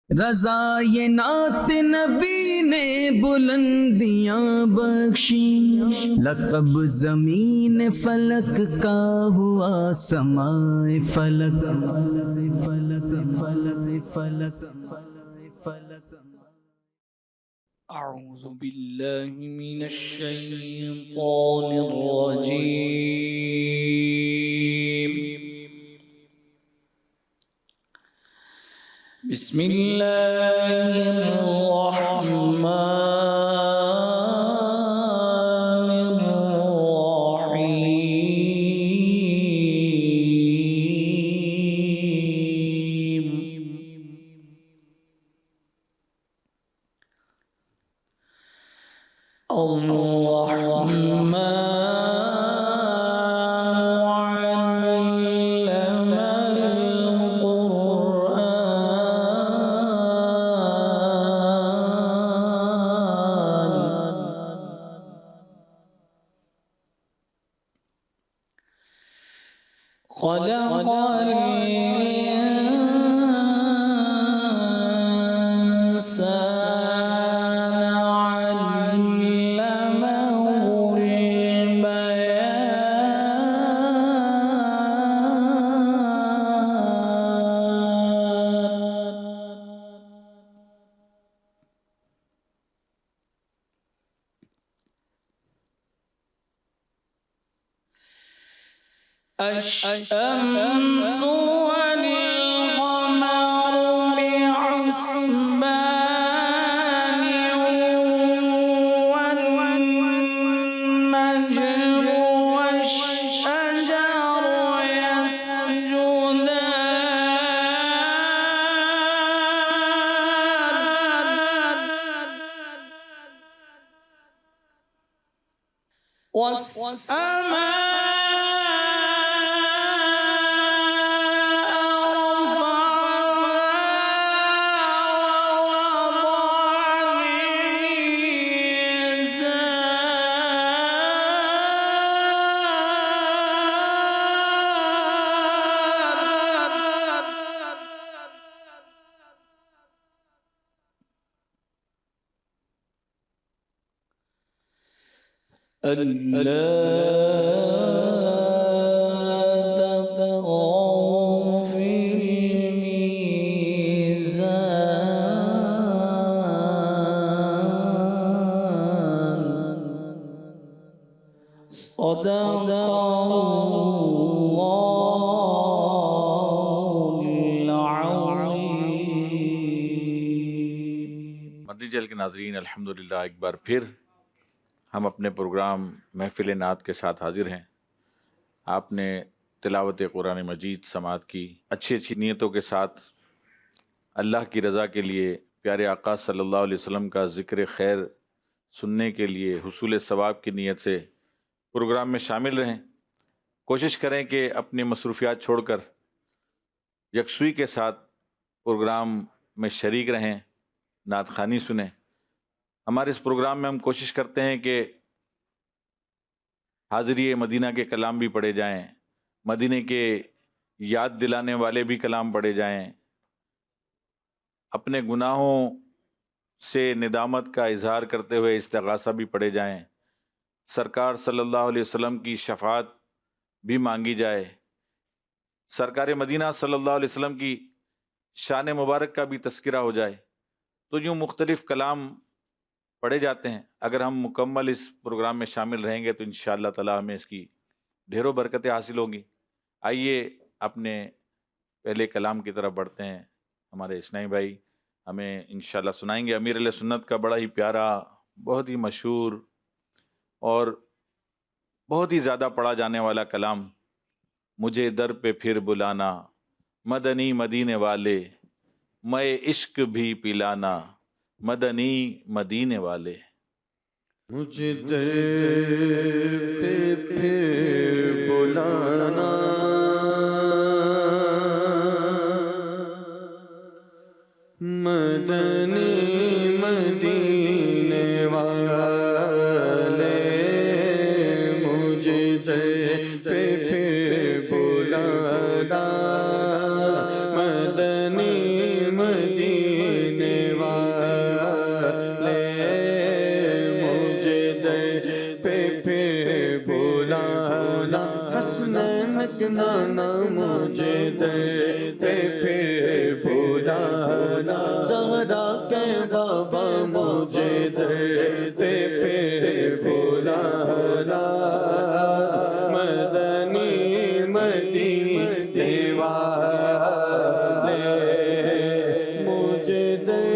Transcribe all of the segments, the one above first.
رضا یہ نعت نبی نے بلندیاں بخشی، لقب زمین فلک کا ہوا سمائے فلک، اعوذ باللہ من الشیطان الرجیم، بسم اللہ الرحمن الرحیم۔ الرحمن خلق الإنسان علمه الشمس والقمر بحسبان والنجم والشجر يسجدان والسماء ألا تطغوا في الميزان صدق الله العظيم۔ مدنی چینل کے ناظرین، الحمدللہ ایک بار پھر ہم اپنے پروگرام محفل نعت کے ساتھ حاضر ہیں۔ آپ نے تلاوت قرآن مجید سماعت کی، اچھی اچھی نیتوں کے ساتھ اللہ کی رضا کے لیے، پیارے آقا صلی اللہ علیہ وسلم کا ذکر خیر سننے کے لیے، حصول ثواب کی نیت سے پروگرام میں شامل رہیں۔ کوشش کریں کہ اپنی مصروفیات چھوڑ کر یکسوئی کے ساتھ پروگرام میں شریک رہیں، نعت خوانی سنیں۔ ہمارے اس پروگرام میں ہم کوشش کرتے ہیں کہ حاضری مدینہ کے کلام بھی پڑھے جائیں، مدینے کے یاد دلانے والے بھی کلام پڑھے جائیں، اپنے گناہوں سے ندامت کا اظہار کرتے ہوئے استغاثہ بھی پڑھے جائیں، سرکار صلی اللہ علیہ وسلم کی شفاعت بھی مانگی جائے، سرکار مدینہ صلی اللہ علیہ وسلم کی شان مبارک کا بھی تذکرہ ہو جائے۔ تو یوں مختلف کلام پڑھے جاتے ہیں۔ اگر ہم مکمل اس پروگرام میں شامل رہیں گے تو انشاءاللہ تعالی ہمیں اس کی ڈھیروں برکتیں حاصل ہوں گی۔ آئیے اپنے پہلے کلام کی طرف بڑھتے ہیں۔ ہمارے اسنائی بھائی ہمیں انشاءاللہ سنائیں گے امیر علیہ سنت کا بڑا ہی پیارا، بہت ہی مشہور اور بہت ہی زیادہ پڑھا جانے والا کلام، مجھے در پہ پھر بلانا، مدنی مدینے والے، میں عشق بھی پلانا، مدنی مدینے والے۔ مجھے در پہ پھر بلانا، مدنی مدینے والے، مجھے در پہ پھر بلانا، مدنی مدینے لانا مجھے در پہ پھر بلانا زہرا کے بابا مجھے در پہ پھر بلانا مدنی مدینے والے مجھے در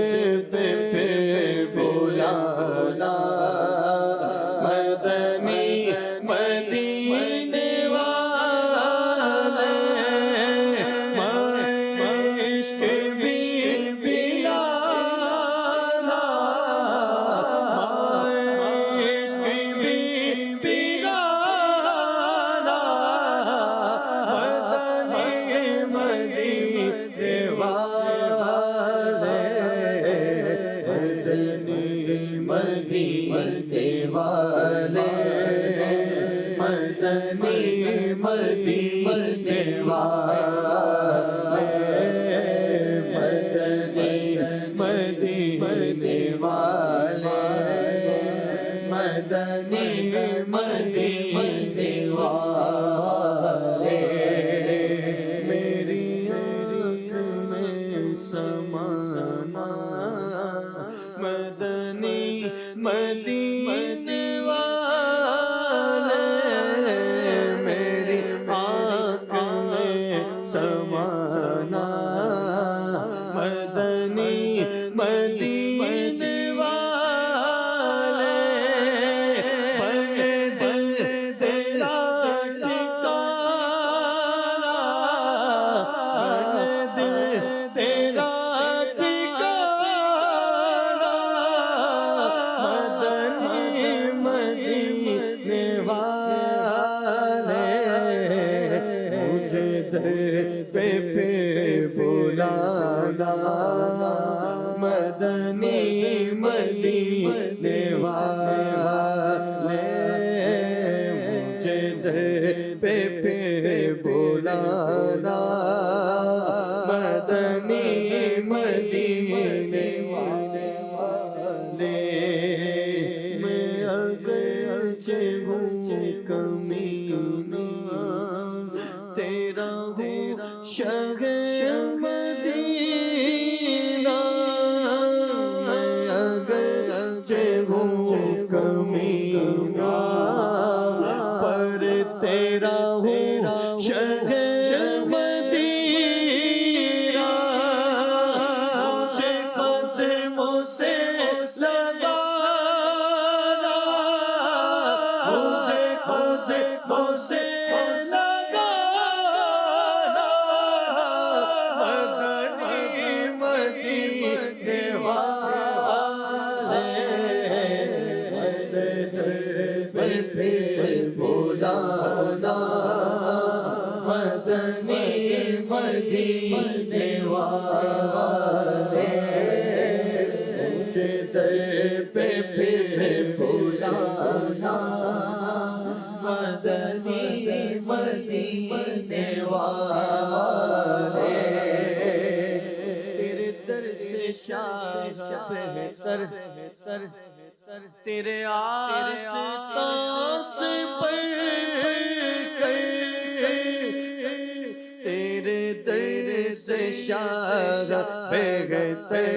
پہ پھر بلانا مدنی مدینے والے عشق بھی پلانا عشق بھی پلانا مدنی مدینے والے مدنی مدینے والے مدنی مدینے والے مدنی مدینے والے مدنی مدینے والے میری آنکھ میں سمانا مدنی مدینے والے میری آنکھ میں سمانا مدنی مدینے والے دل تیرا ٹھکانا دل تیرا ٹھکانا مدنی مدینے والے مجھے در پہ پھر بلانا مدنی مدینے والے مجھے در پہ پھر بلانا مدنی مدینے والے میں اگرچہ ہوں کمینہ تیرا ہوں شہر مدینہ میں اگرچہ ہوں کمینہ پر تیرا ہوں شہر مدینہ مجھے قدموں سے لگانا مجھے قدموں سے لگانا مدنی مدینے والے مدد پہ بلانا مدنی مدینے والے مجھے در پہ بلانا مدنی مدینے والے تیرے در سے شاہ بہتر تیرے آستان سے بڑھ کر تیرے در سے شاہ بہتر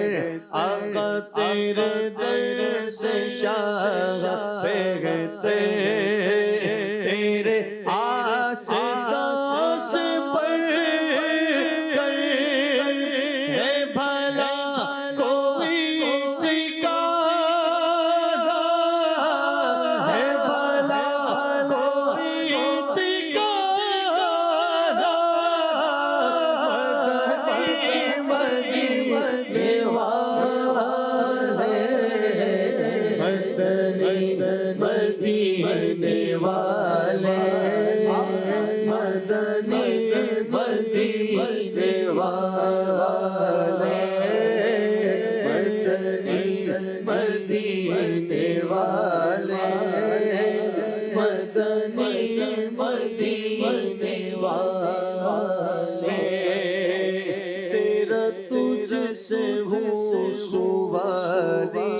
آقا تیرے در سے شاہ بہتر تیرے آستان سے بڑھ کر ہے بھلا کوئی ٹھکانا ہے بھلا کوئی ٹھکانا مدنی مدینے والے مدنی مدینے والے مدنی مدینے والے مدنی مدینے والے مدنی مدینے والے تیرا تجھ سے ہوں سواری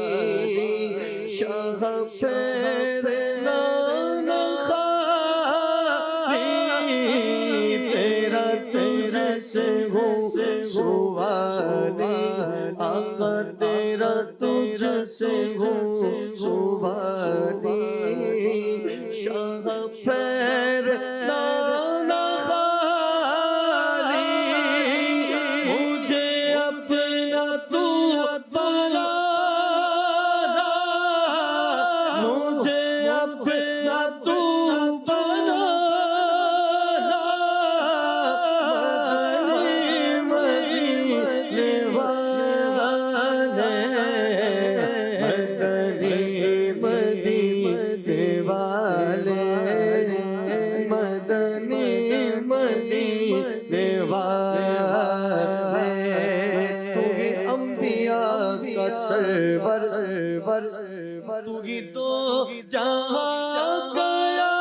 شاہ پیر نان خالی آقا تیرا تجھ سے ہوں سواری شاہ پیر لانا خالی مجھے اپنا تو بنانا مجھے اپنا تو بنانا مدینے والے مدینے والے مدنی مدینے والے تو ہی انبیاء کا سرور تو ہی تو جہاں گیا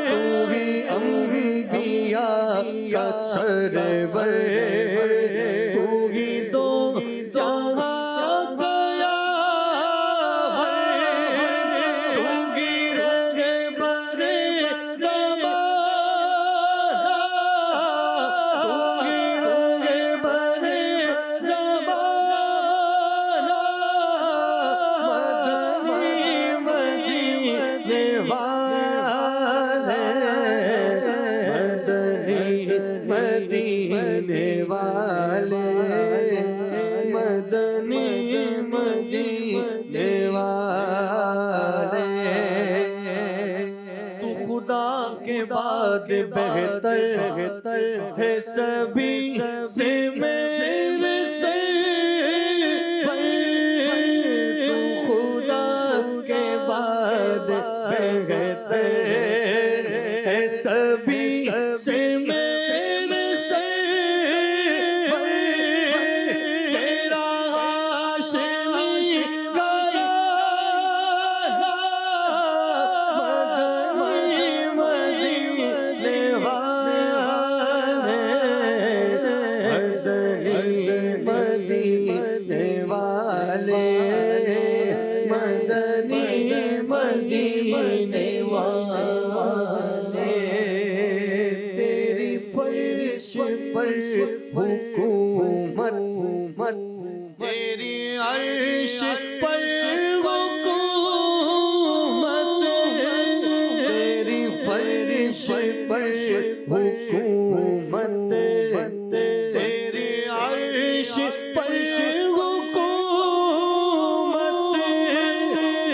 تو ہی انبیاء کا سرور تو ہی تو جہاں گیا تو ہی رہبر زمانہ تو ہی رہبر زمانہ مدینے والے مدینے والے مدنی مدینے والے تو خدا کے بعد بہتر ہے سبھی سے میرے سرور تو خدا کے بعد بہتر ہے سبھی سے میرے سرور تیرا ہاشمی گھرانہ مدینے والے مدینے والے مدنی مدینے والے تیری فرش پر حکومت تیری عرش پر حکومت تیری فرش پر حکومت تیری عرش پر حکومت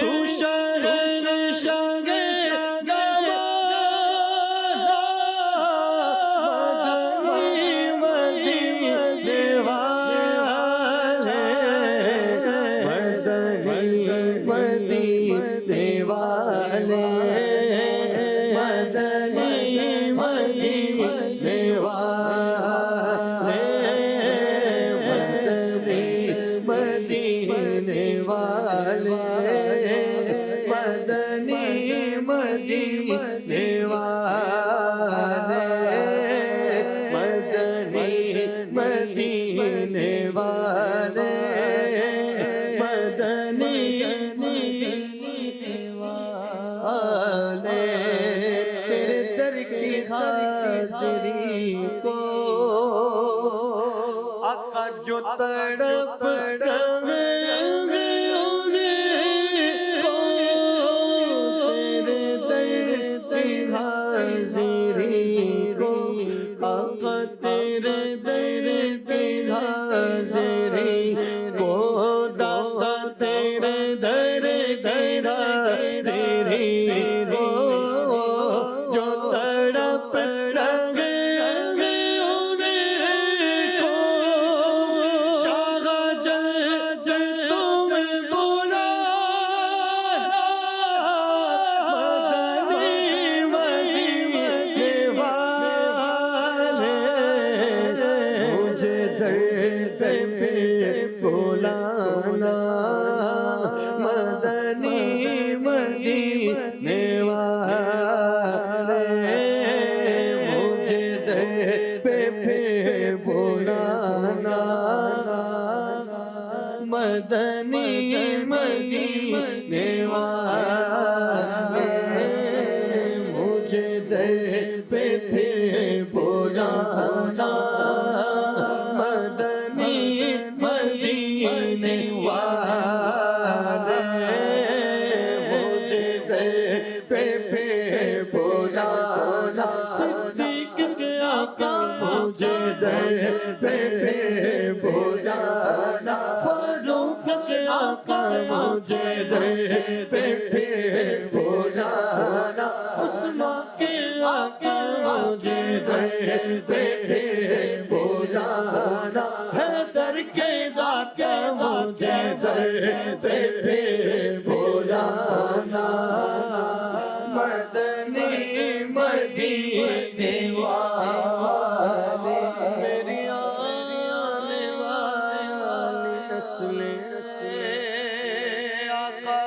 تو شہنشاہ زمانہ مدینے والے مدینے والے مدنی مدینے والے مدینے والے مدنی مدینے والے مدنی مدینے والے مدنی مدینے والے تیرے در کی حاضری کو آقا جو تڑپ رہے تیرے در کی حاضری کو داتا تیرے در حاضری کو جو تڑپ رہے انہیں کو شاہ جل تمہیں بلانا مدینے والے مجھے درد پہ بلانا مدنی مدینے والے مجھے درد پہ بلانا مدنی مدینے والے مجھے درد پہ بلانا مجھے در پہ پھر بلانا مدنی مدینے والے میری آنے والی نسل آقا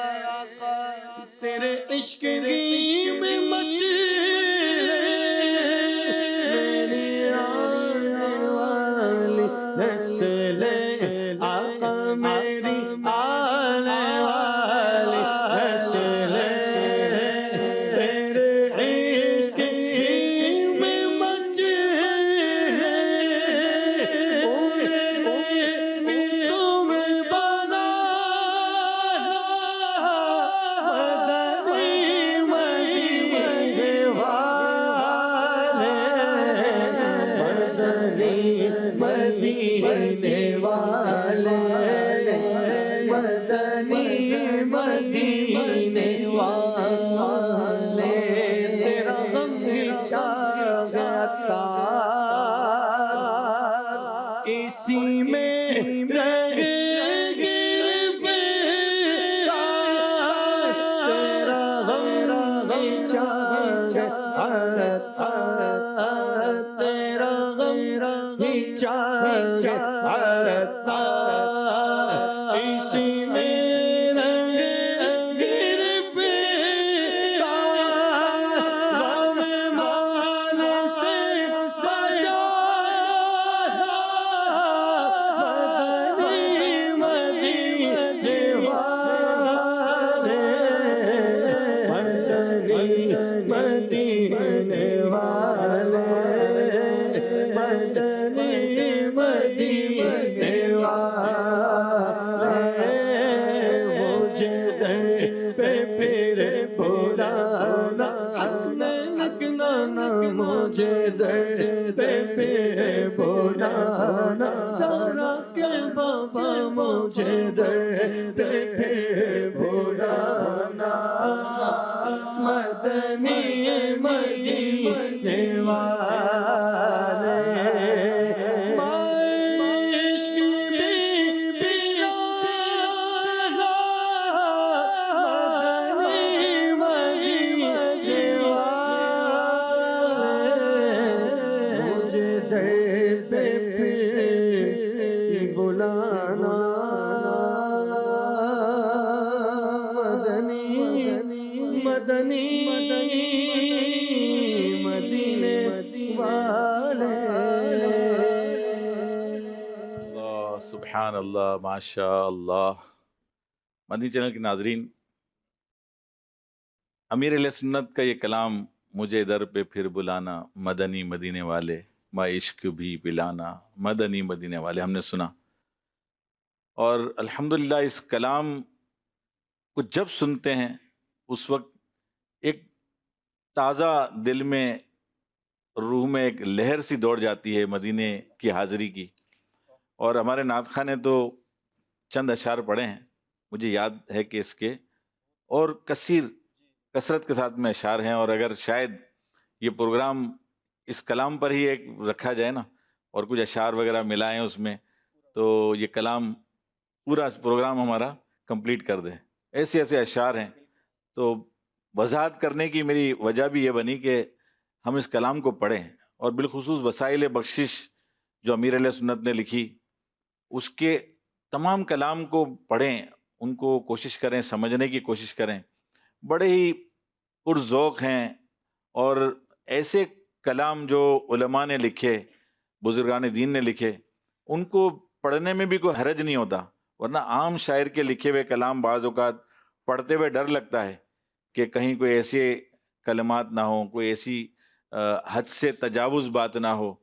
تیرے عشق کی میں مچ میری آنے والی نسل آقا میری آنے والی نسل تیرے عشق کی میں مچ انہیں بھی تمہیں بنانا مدنی مدینے والے مدنی مدینے والے مدنی مدینے والے تیرا غم بچھا گیا تار اسی میں رہ گر پہ تیرا غم بچھا گیا تار تیرا غم بچھا گیا تار اسی میں رہ گر پہ غم مال سے سجا مدنی مدینے والے مدنی مدینے والے مدنی مدینے والے مجھے در پہ پھر بلانا حسنین نانا مجھے در پہ پھر بلانا زہرا کے بابا مجھے در پہ پھر بلانا مدنی مدینے والے عشق بھی پیانا مدنی مدینے والے مجھے در پہ پھر بلانا مدنی مدنی مدینے والے اللہ سبحان اللہ ماشاء اللہ۔ مدنی چینل کے ناظرین، امیر علیہ سنت کا یہ کلام مجھے در پہ پھر بلانا مدنی مدینے والے ما عشق بھی پلانا مدنی مدینے والے ہم نے سنا، اور الحمدللہ اس کلام کو جب سنتے ہیں اس وقت ایک تازہ دل میں روح میں ایک لہر سی دوڑ جاتی ہے مدینے کی حاضری کی۔ اور ہمارے نعت خواہ نے تو چند اشعار پڑھے ہیں، مجھے یاد ہے کہ اس کے اور کثرت کے ساتھ میں اشعار ہیں، اور اگر شاید یہ پروگرام اس کلام پر ہی ایک رکھا جائے نا اور کچھ اشعار وغیرہ ملائیں اس میں تو یہ کلام پورا پروگرام ہمارا کمپلیٹ کر دے۔ ایسے ایسے اشعار ہیں، تو وضاحت کرنے کی میری وجہ بھی یہ بنی کہ ہم اس کلام کو پڑھیں، اور بالخصوص وسائل بخشش جو امیر علیہ سنت نے لکھی اس کے تمام کلام کو پڑھیں، ان کو کوشش کریں سمجھنے کی کوشش کریں۔ بڑے ہی پرذوق ہیں، اور ایسے کلام جو علماء نے لکھے، بزرگان دین نے لکھے، ان کو پڑھنے میں بھی کوئی حرج نہیں ہوتا، ورنہ عام شاعر کے لکھے ہوئے کلام بعض اوقات پڑھتے ہوئے ڈر لگتا ہے کہ کہیں کوئی ایسے کلمات نہ ہوں، کوئی ایسی حد سے تجاوز بات نہ ہو،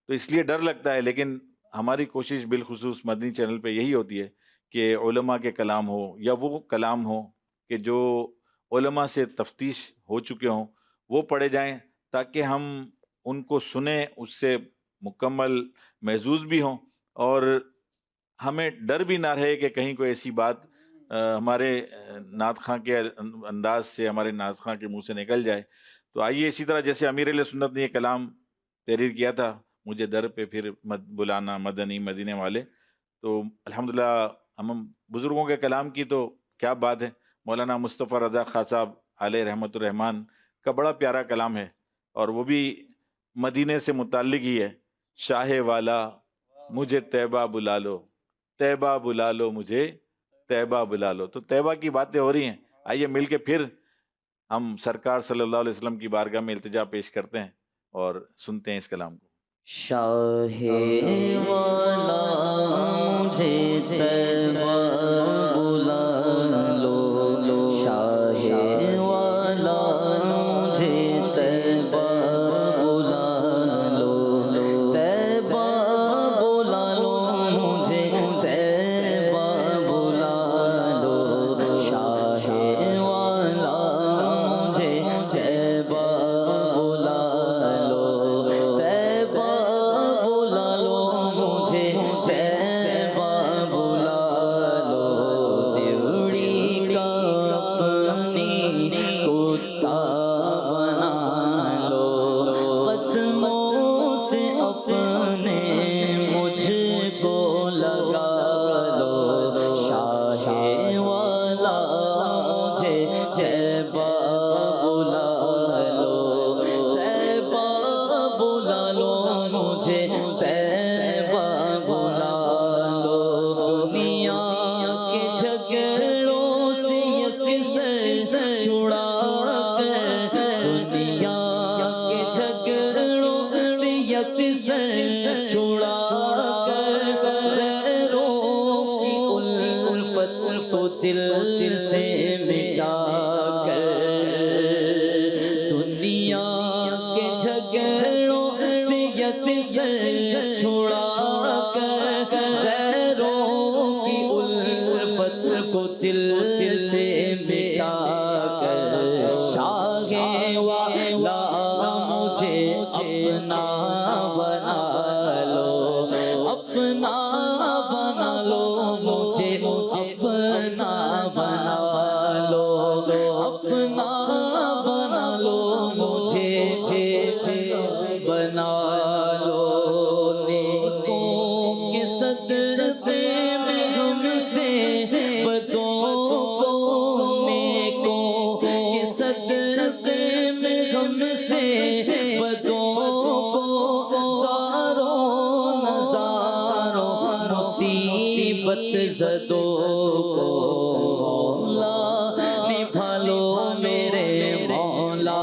تو اس لیے ڈر لگتا ہے۔ لیکن ہماری کوشش بالخصوص مدنی چینل پہ یہی ہوتی ہے کہ علماء کے کلام ہو یا وہ کلام ہو کہ جو علماء سے تفتیش ہو چکے ہوں وہ پڑھے جائیں، تاکہ ہم ان کو سنیں، اس سے مکمل محظوظ بھی ہوں، اور ہمیں ڈر بھی نہ رہے کہ کہیں کوئی ایسی بات ہمارے نعت خواں کے انداز سے، ہمارے نعت خواں کے منہ سے نکل جائے۔ تو آئیے اسی طرح جیسے امیر علیہ سنت نے یہ کلام تحریر کیا تھا، مجھے در پہ پھر بلانا مدنی مدینے والے، تو الحمدللہ ہم بزرگوں کے کلام کی تو کیا بات ہے. مولانا مصطفیٰ رضا خان صاحب علیہ رحمۃ الرحمان کا بڑا پیارا کلام ہے، اور وہ بھی مدینے سے متعلق ہی ہے. شاہ والا مجھے طیبہ بلا لو، طیبہ بلا لو مجھے، طیبہ بلا لو. تو طیبہ کی باتیں ہو رہی ہیں. آئیے مل کے پھر ہم سرکار صلی اللہ علیہ وسلم کی بارگاہ میں التجا پیش کرتے ہیں اور سنتے ہیں اس کلام کو. شاہ والا مجھے طیبہ بلا لو، شاہ والا مجھے طیبہ بلا لو، طیبہ بلا لو مجھے، طیبہ بلا لو، شاہ والا مجھے طیبہ بلا لو، طیبہ بلا لو مجھے، طیبہ بلا لو. دیوڑی کا اپنی کتا بنا لو، قدموں سے اپنے مجھ کو لگا لو، شاہ والا مجھے طیبہ بلا لو، طیبہ بلا لو مجھے، طیبہ بلا لو. دنیا کے جھگڑوں سے یک سر چھڑا کر، دنیا کے جھگڑوں سے یک سر چھڑا کر، غیروں کی الفت کو دل سے مٹا کر، دنیا کے جھگڑوں سے یک سر چھڑا کر، غیروں کی الفت کو دل سے مٹا کر، شاہ والا مجھے اپنا بنا لو، اپنا بنا لو مجھے، اپنا بنا لو، اپنا بنا لو مجھے، بنا لو. نیکوں کے صدقے میں ہم سے بدوں کو، نیکوں کے صدقے میں ہم سے بدوں کو، زاروں نزاروں مصیبت زدوں کو، مولا نبھا لو میرے مولا،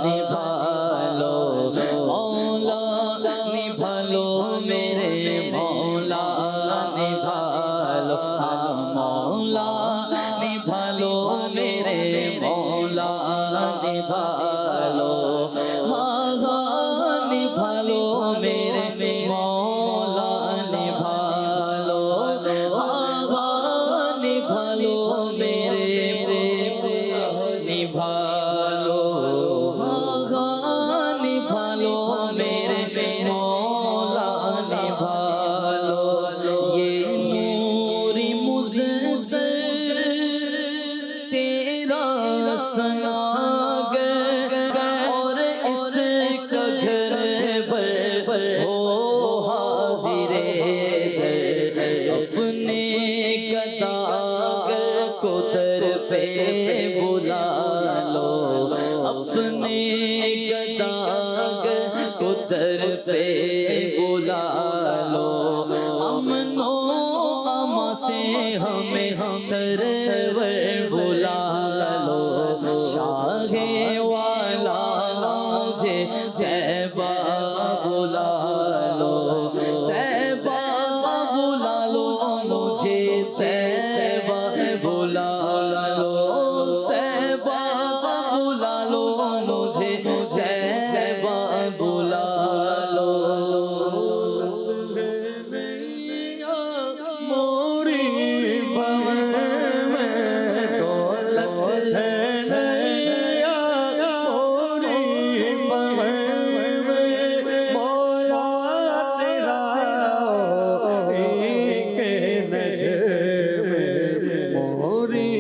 نبھا لو مولا، نبھا لو میرے مولا، نبھا لو مولا، نبھا لو میرے مولا، نبھا لو، ہاں ہاں نبھا لو میرے مولا، نبھا لو، ہاں ہاں نبھا لو میرے، نبھا لو، ہاں ہاں نبھا لو میرے مولا، نبھا لو. یہ نوری مزدر تیرا سناگر، اور اس کا گھر پر ہو حاضر در، اپنے گداگر کو در پہ بلا لو، اپنے گداگر کو در پہ بلا لو، امن و امان سے ہمیں سرور بلا لو، شاہ والا مجھے طیبہ بلا لو، طیبہ بلا لو مجھے، طیبہ بلا لو، طیبہ بلا لو مجھے، طیبہ بلا لو. موری بھور میں دولت ہے نیا، موری بھور میں مولا تیرا ایک نجم، موری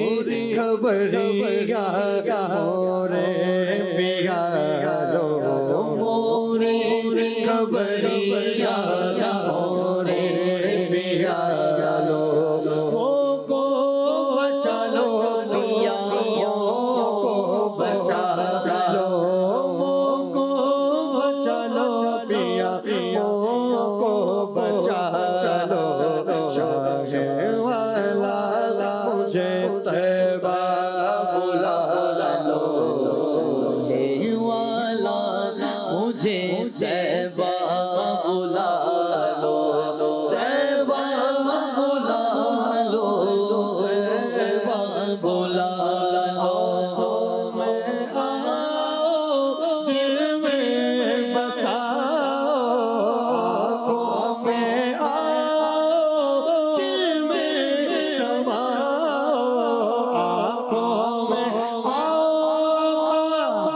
خبریا مورے پیا لو، موری خبریا مورے پیا لو. والا مجھے طیبہ بلا لو شمشیر والا مجھے طیبہ بلا لو طیبہ بلا لو طیبہ بلا لو میں آؤ دل میں بساؤ میں آؤ دل میں سماؤ آنکھوں میں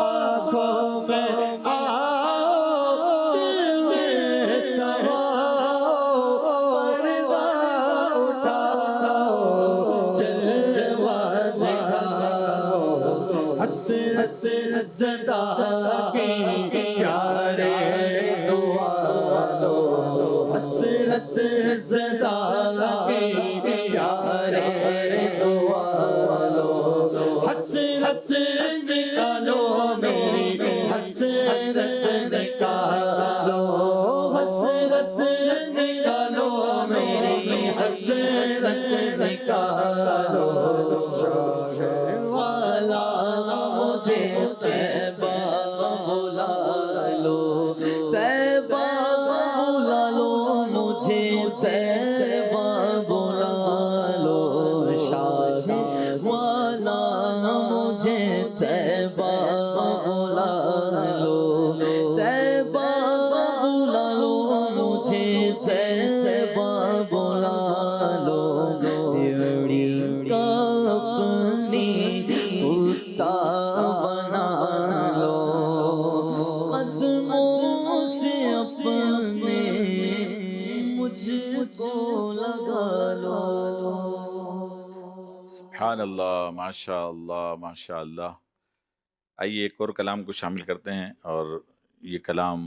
آنکھوں میں آؤ دل میں سماؤ پردہ اٹھاؤ جلوہ دکھاؤ حسرت زدہ کی پیارے دعا دو حسرت زدہ کی پیارے دعا دو حسرت نکالو میری حسرت نکالو حسرت نکالو میری حسرت نکالو شمشیر والا مجھے طیبہ بلا لو طیبہ بلا لو مجھے طیبہ بلا لو شاہ والا مجھے طیبہ بلا لو طیبہ بلا لو مجھے طیبہ بلا لو دیوڑی کا اپنی کتا بنا لو قدموں سے اپنے مجھ کو لگا لو سبحان اللہ، ماشاء اللہ، ماشاء اللہ۔ آئیے ایک اور کلام کو شامل کرتے ہیں، اور یہ کلام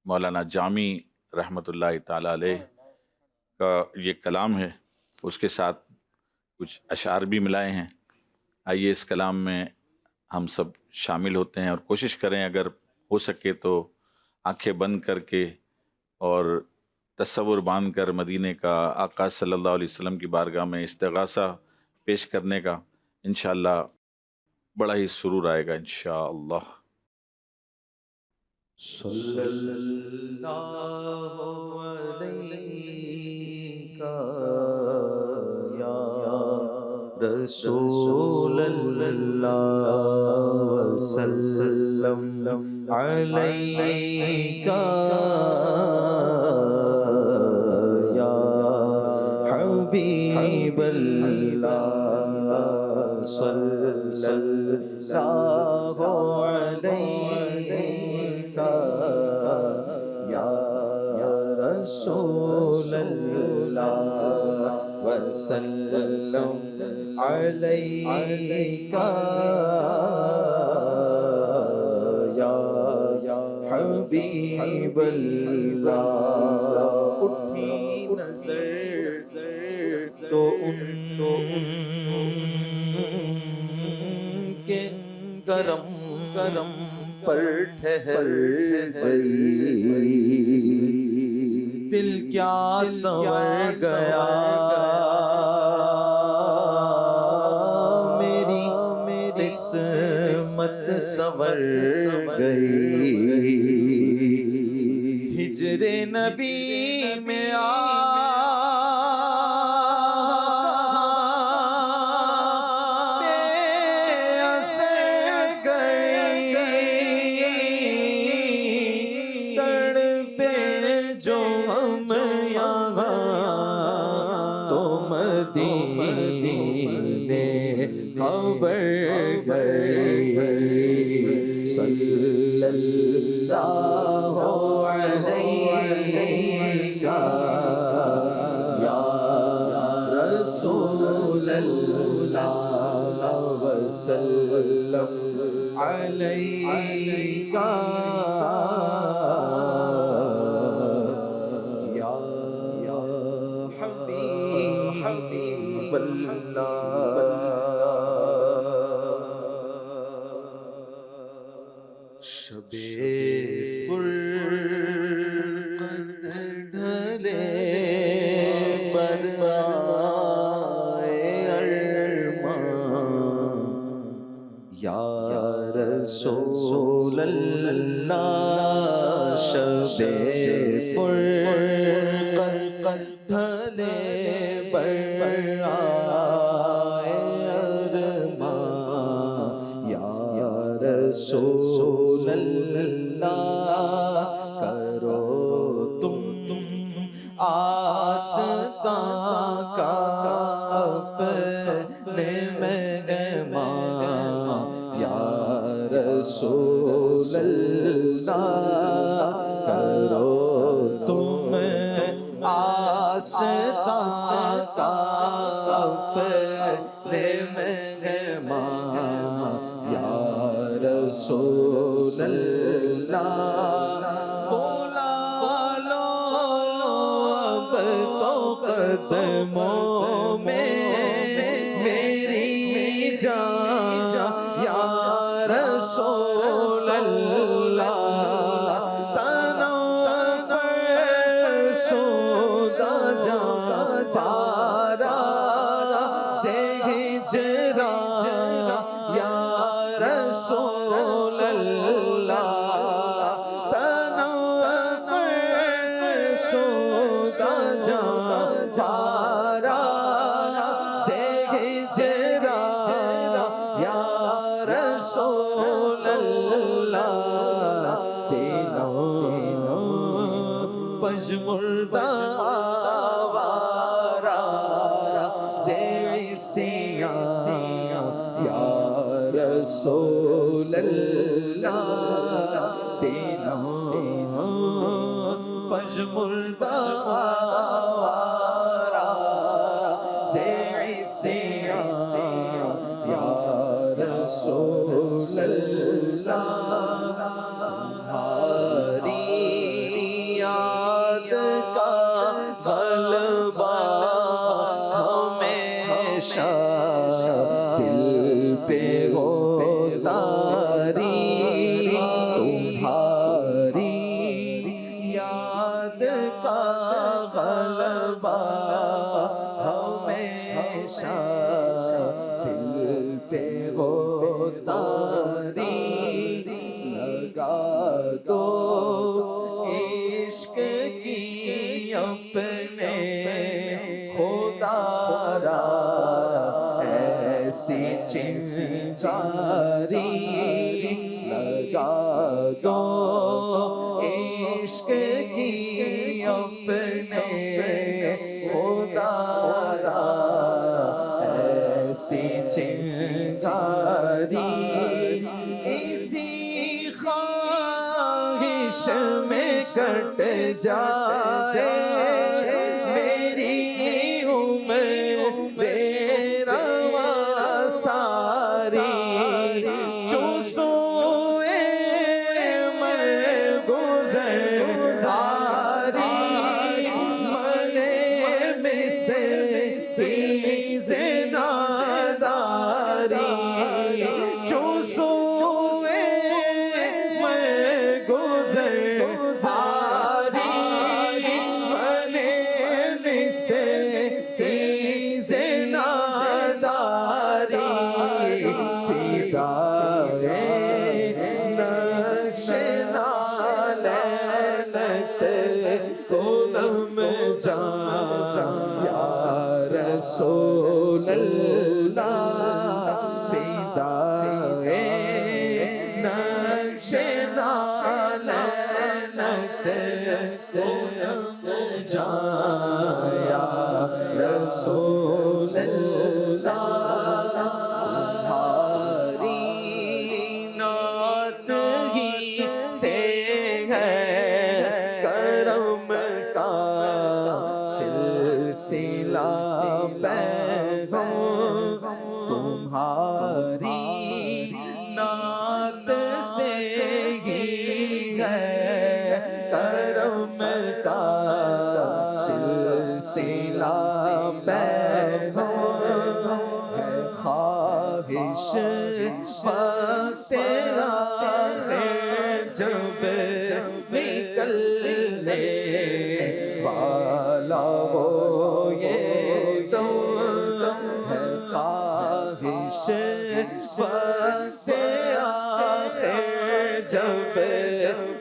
مولانا جامی رحمۃ اللہ تعالی علیہ کا یہ کلام ہے، اس کے ساتھ کچھ اشعار بھی ملائے ہیں۔ آئیے اس کلام میں ہم سب شامل ہوتے ہیں، اور کوشش کریں اگر ہو سکے تو آنکھیں بند کر کے اور تصور باندھ کر مدینے کا آقا صلی اللہ علیہ وسلم کی بارگاہ میں استغاثہ پیش کرنے کا انشاءاللہ بڑا ہی سرور آئے گا انشاءاللہ۔ صلی اللہ علیہ یا رسول اللہ وسلم علیہ یا حبیب اللہ صلی اللہ علیہ یا رسول اللہ وسلم علیہ یا حبیب اللہ۔ اٹھی نظر تو ان کے کرم پر ٹھہر گئی، دل کیا سنور گیا میری قسمت سنور گئی، ہجر نبی میں خبر گئی، صلی اللہ علیہ یا رسول اللہ وسلم علیہ یا حبیب اللہ۔ شب فرقت ڈھلے پر رسول اللہ شب فرقت ڈھلے بر آئے ارمان یا رسول اللہ کرو تم آسان کا اپنے مہمان یا رسول اللہ کرو تم آسان کا اپنے مہمان یا رسول اللہ بولا لو اب تو قدموں میں میری جان یا رسول اللہ تنور سوزا جان پارا سے ہجران یا رسول اللہ تنور سوزا جان پارا سے ہجران یا رسول اللہ تینوں پجمردہ آوارا زیسیاں یا رسول اللہ تینوں پجمردہ آوارا زیسیاں یا رسول اللہ تمہاری یاد کا غلبہ ہمیشہ دل پہ ہوتا ری تمہاری یاد کا غلبہ ہمیشہ دل پہ ہوتا ری لگا دو عشق کی اپنے خدا را ایسی چنگاری لگا دو عشق کی اپنے خدا را ایسی چنگاری اسی خواہش میں کٹ جائے میری عمر رواں ساری جو سوئے مر گزر ساری منے میں سے سیز ناداری جو سوئے مر گزر ساری منے میں سے سیز ناداری فدائے نقش نالینت کنم جان یا رسول اللہ فدائے نقش نالینت کنم جان یا رسول اللہ تمہاری نعت ہی سے ہے کرم کا سلسلہ پیغام تمہاری نعت سے ہی ہے کرم کا سلسلہ پیغام ہے خواہش وقت آخر جب نکلنے والا ہو یہ دم ہے خواہش وقت آخر جب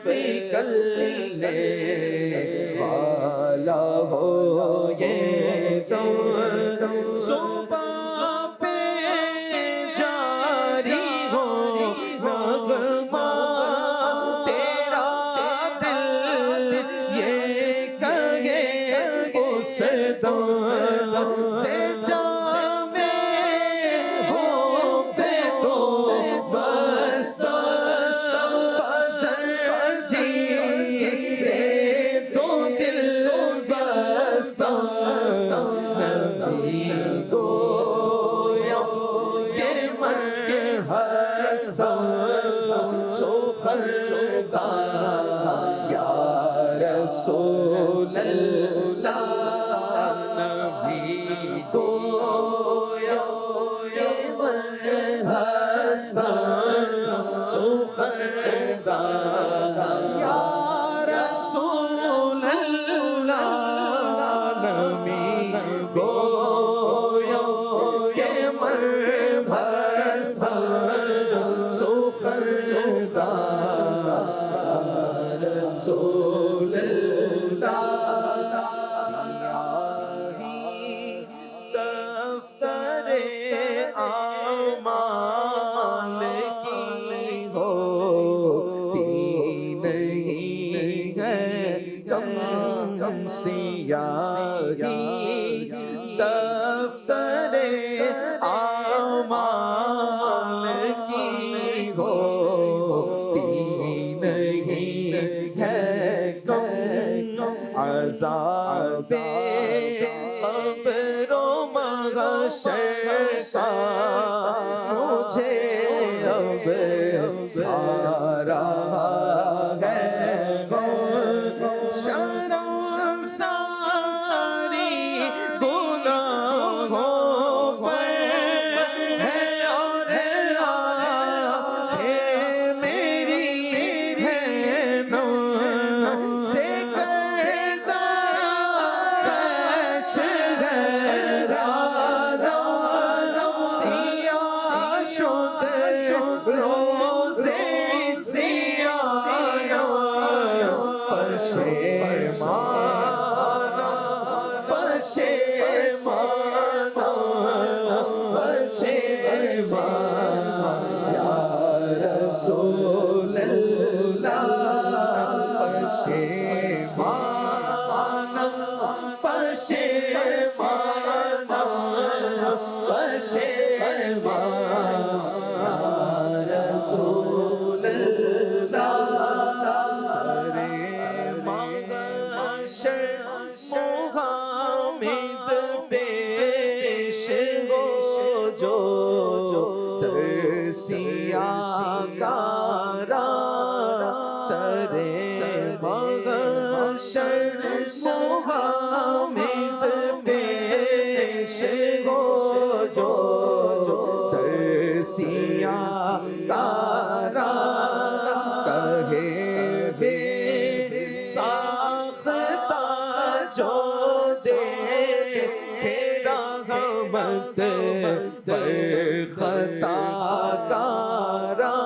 نکلنے والا ہو یہ تو صبح پہ جاری ہو نغمہ تیرا دل یہ کہے اس دم سے جام ہو پہ تو بس رسول اللہ نبی کو یہ من ہستا سخردہ یا رسول اللہ نبی کو یہ من ہستا سخردہ رسول اللہ سیاہی دفتر اعمال کی ہوتی نہیں ہے کم سیاہی دفتر اعمال کی ہوتی نہیں ہے کم عذاب قبر و محشر کا مجھے اب آ رہا ہے شرم ساری گناہوں پر ہے اور ہے میری ہے نو سے کردہ پیش ہے رانا سیاہ شد روزے سیاہ پشیمانہ یا رسول اللہ پشیمانہ رسول اللہ سرے محشر محمد پیش ہو جو در سیاہ کارا سرے محشر محمد پیش ہو جو در سیاہ کارا کہے بے ساختہ جو دیکھے رحمت پر خطا کارا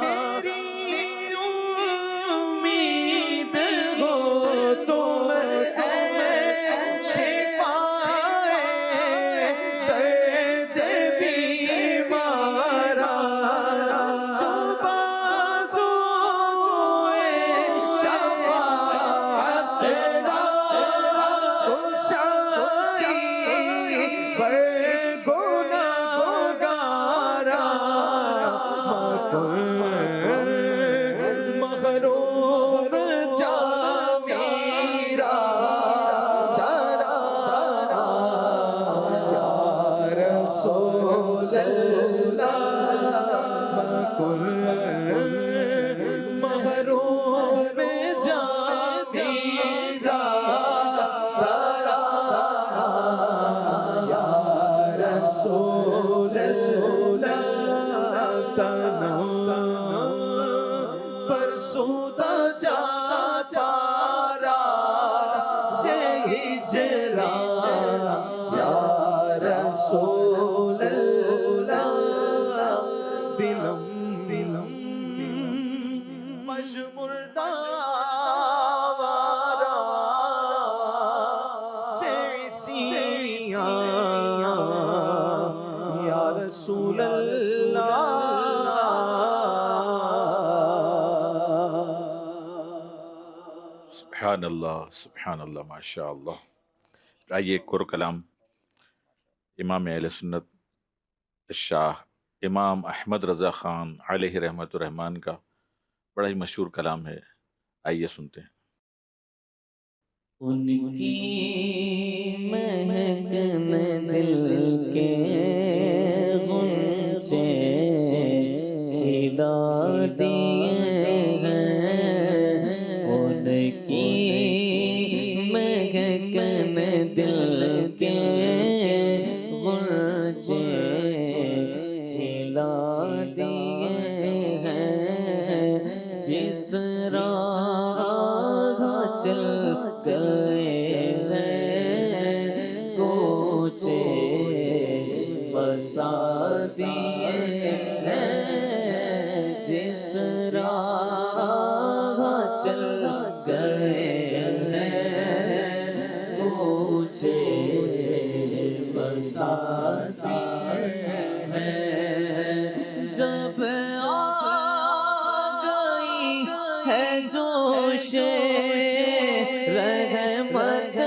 میری امید ہو تم اے شفائے درد بیمارا جو بازوئے شفاعت را کشائی پر گناہگارا محروم جا میرا درا یا رسول اللہ محروم جا میرا درا یا رسول اللہ تنہا فرسودہ جا پارا سے ہجرا یا رسول اللہ دلم سیاں یا رسول اللہ سبحان اللہ ماشاء اللہ۔ آئیے ایک اور کلام امام اہل سنت شاہ امام احمد رضا خان علیہ رحمت الرحمن کا بڑا ہی مشہور کلام ہے، آئیے سنتے ہیں۔ ان کی مہکن دل کے غنچے کھلا دیے ہیں، ان کی مہکن دل کے غنچے کھلا دیے ہیں، جس راہ چل گئے ہیں کوچے بسا دیے ہیں، جس راہ چل گئے ہیں کوچے بسا دیے ہیں، جب ہے جوش رحمت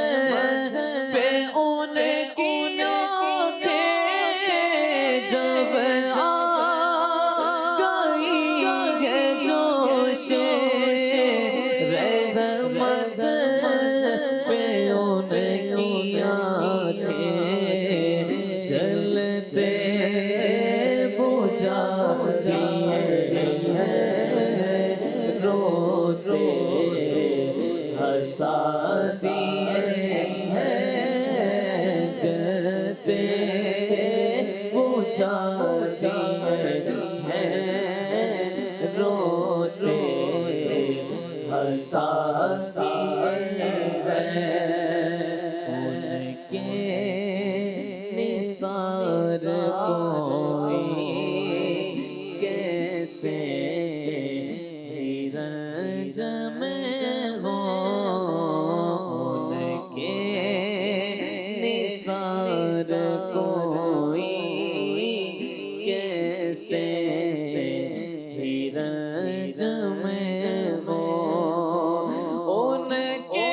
پہ ان کی آنکھیں، جب گئی ہے جوش رحمت پہ ان کی آنکھیں، جلتے بجھا دیے روتے ہنسا دیے ہیں، جلتے بجھا دیے ہیں، روتے ہنسا دیے ہیں، ان کے نثار کوئی کیسے رنج میں ہو، ان کے نثار کوئی کیسے رنج میں ہو، ان کے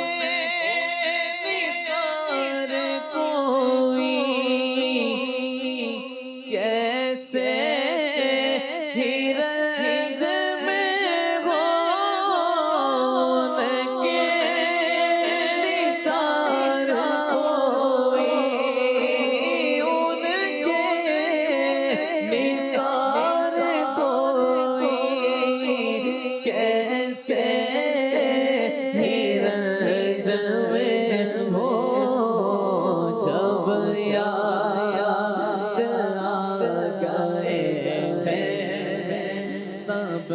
نثار کوئی کیسے رنج میں ہو، ان کے نثار کوئی، ان کے نثار کوئی کیسے رنج میں ہو، جب یاد آ گئے ہیں سب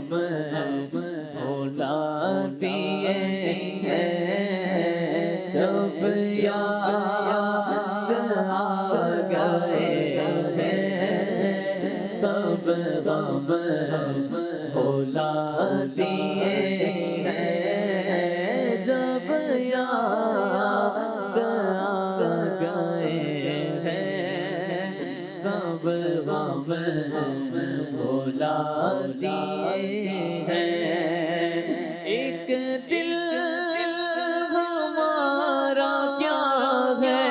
غم بھلا دیے ہیں، جب یاد آ گئے ہیں سب غم بھلا دیے ہیں، جب یاد آ گئے ہیں سب غم بھلا دیے ہیں، ایک دل ہمارا کیا ہے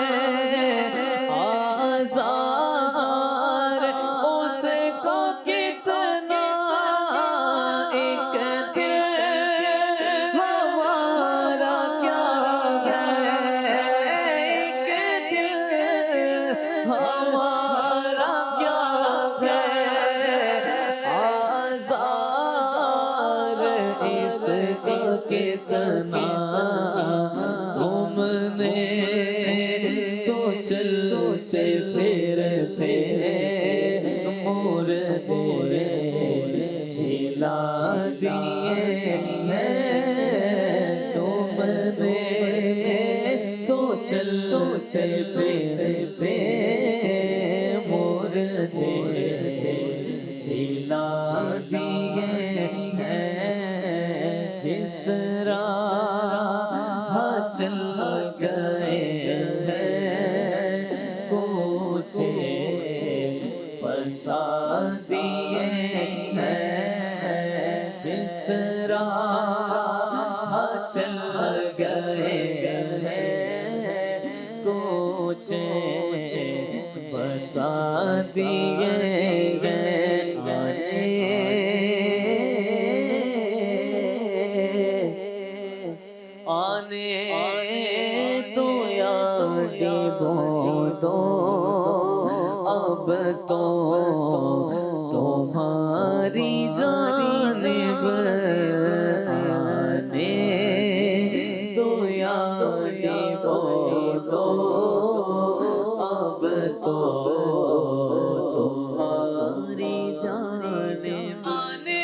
آزار، اس کو کتنا، ایک دل ہمارا کیا ہے، ایک دل ہمارا کیا ہے آزار، اس کا کتنا تم نے تو چلتے پھر مردے جلا دیے ہیں، تم نے تو چلتے پھر مردے جلا دیے ہیں، جس راہ چل گئے دیے ہیں جس راہ چل گئے ہیں کچھ بسا دیے آنے تو یاد دو اب تو تمہاری جانب آنے تو یاد دو اب تو تمہاری جانب آنے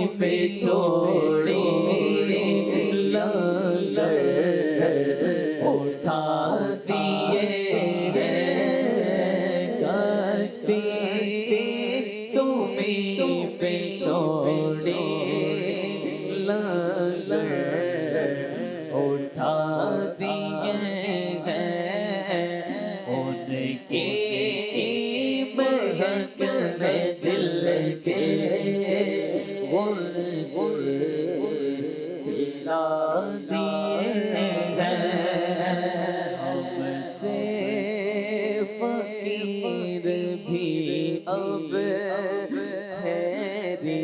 پہ چھوڑی اٹھا دیے کشتی تمہیں پہ چھوڑی اٹھا دیے ان کی مہک میں دل کے کھلا دیے ہیں ہم سے فقیر بھی اب ٹھہری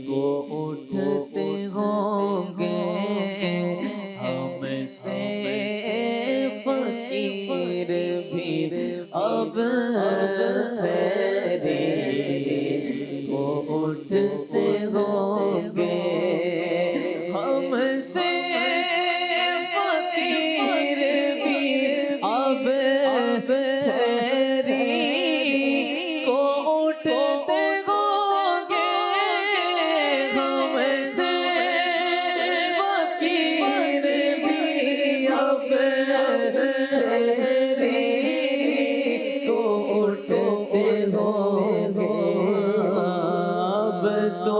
کو اٹھتے ہوں گے ہم سے فقیر بھی اب ٹھہری اٹھتے ہوں گے ہم سے فقیر بھی اب ٹھہری کو اٹھتے ہوں گے ہم سے فقیر بھی اب ٹھہری کو اٹھتے ہوں گے تو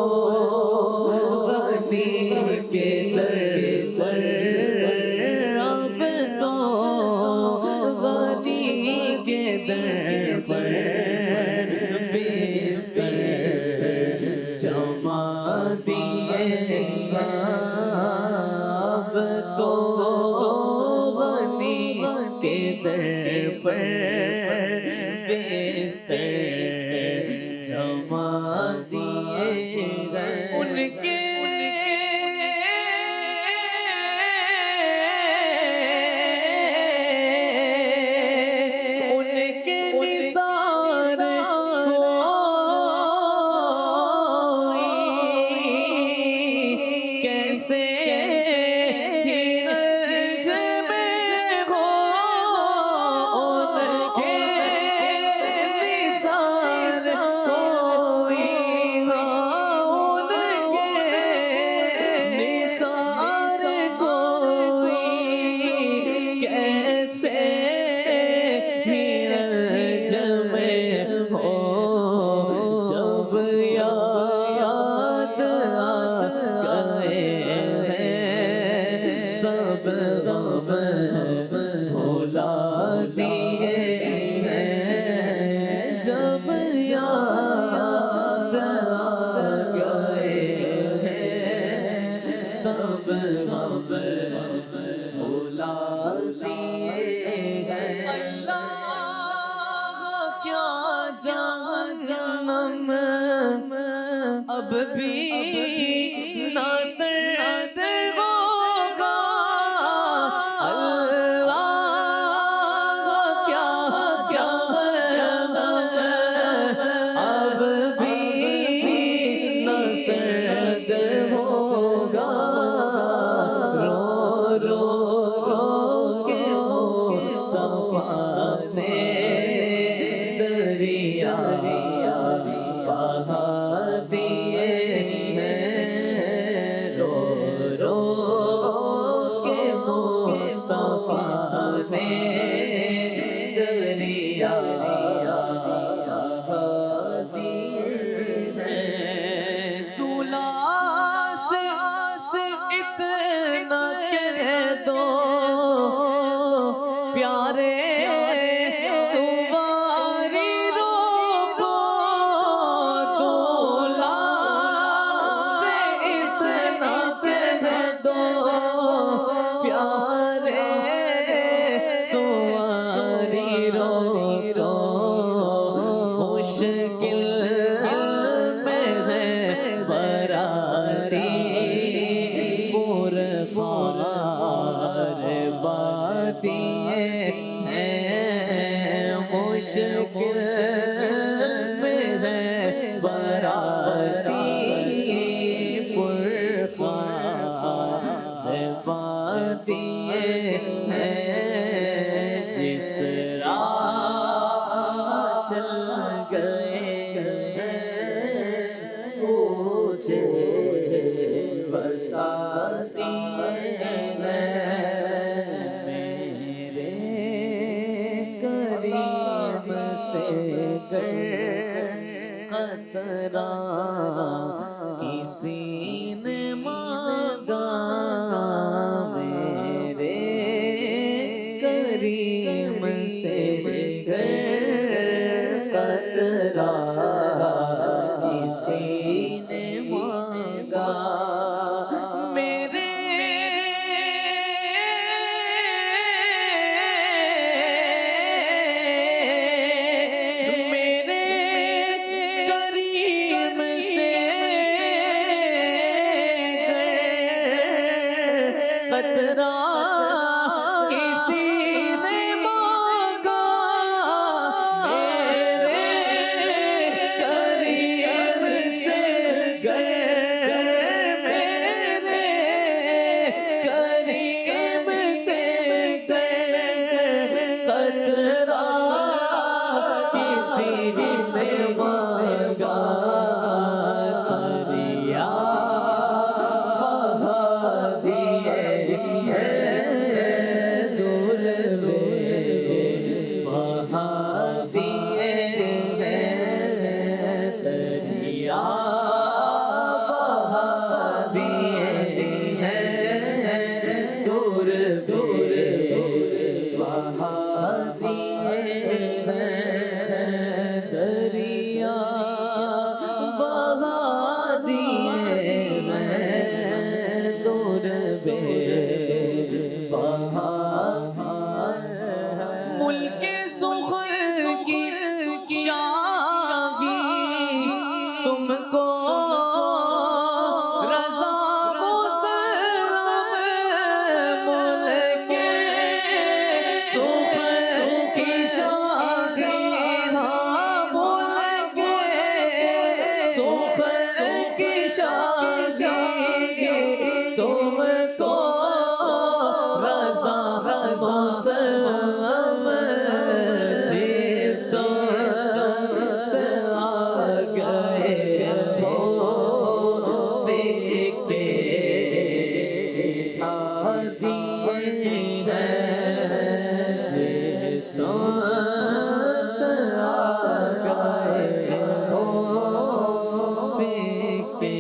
غنی کے در پر اب تو غنی کے در پر بستر جما دیے اب تو غنی کے در پر بستر جما دیے ان کے نثار کیسے ہرج میں ہو ان کے نثار سب بھلا دیے جب یاد گئے سب بھلا دیے اللہ کیا جان اب بھی نہ سرد ہوگا اللہ کیا جہنم اب بھی نہ سرد ہوگا رو رو رو کے مصطفیٰ نے دریا بہا دیے ہیں رو رو کے مصطفیٰ نے دریا بہا دیے ہیں دلہا سے اتنا کہہ دو پیارے سواری روکو دلہا سے اتنا کہہ دو پیارے سواری روکو مشکل میں ہے براتی پرخار باتیں ہیں مشکل میں ہے براتی پرخار باتیں ہیں جس راہ چل گئے مجھے بساسی میرے کریم سے قطرہ کسی نے مانگا میرے کریم سے قطرہ کسی نے مانگا میرے کریم سے قطرہ کسی نے مانگا میرے کریم سے میرے کریم سے قطرہ کسی نے مانگا دریا بہا دیے ہیں دور میں بہا دیے ہیں دریا بہا دیے ہیں دور دور بہا دیے ہیں دریا بہا دیے ہیں دور بہا ملک سخن کی شاہی تم کو رضا مسلم ملک سخن کی شاہی ملک سخن کی شاہی تم کو رضا مسلم جس وقت آ گئے ہو سکھ سے اٹھا دیے ہیں جس وقت آ گئے ہو سکھ سے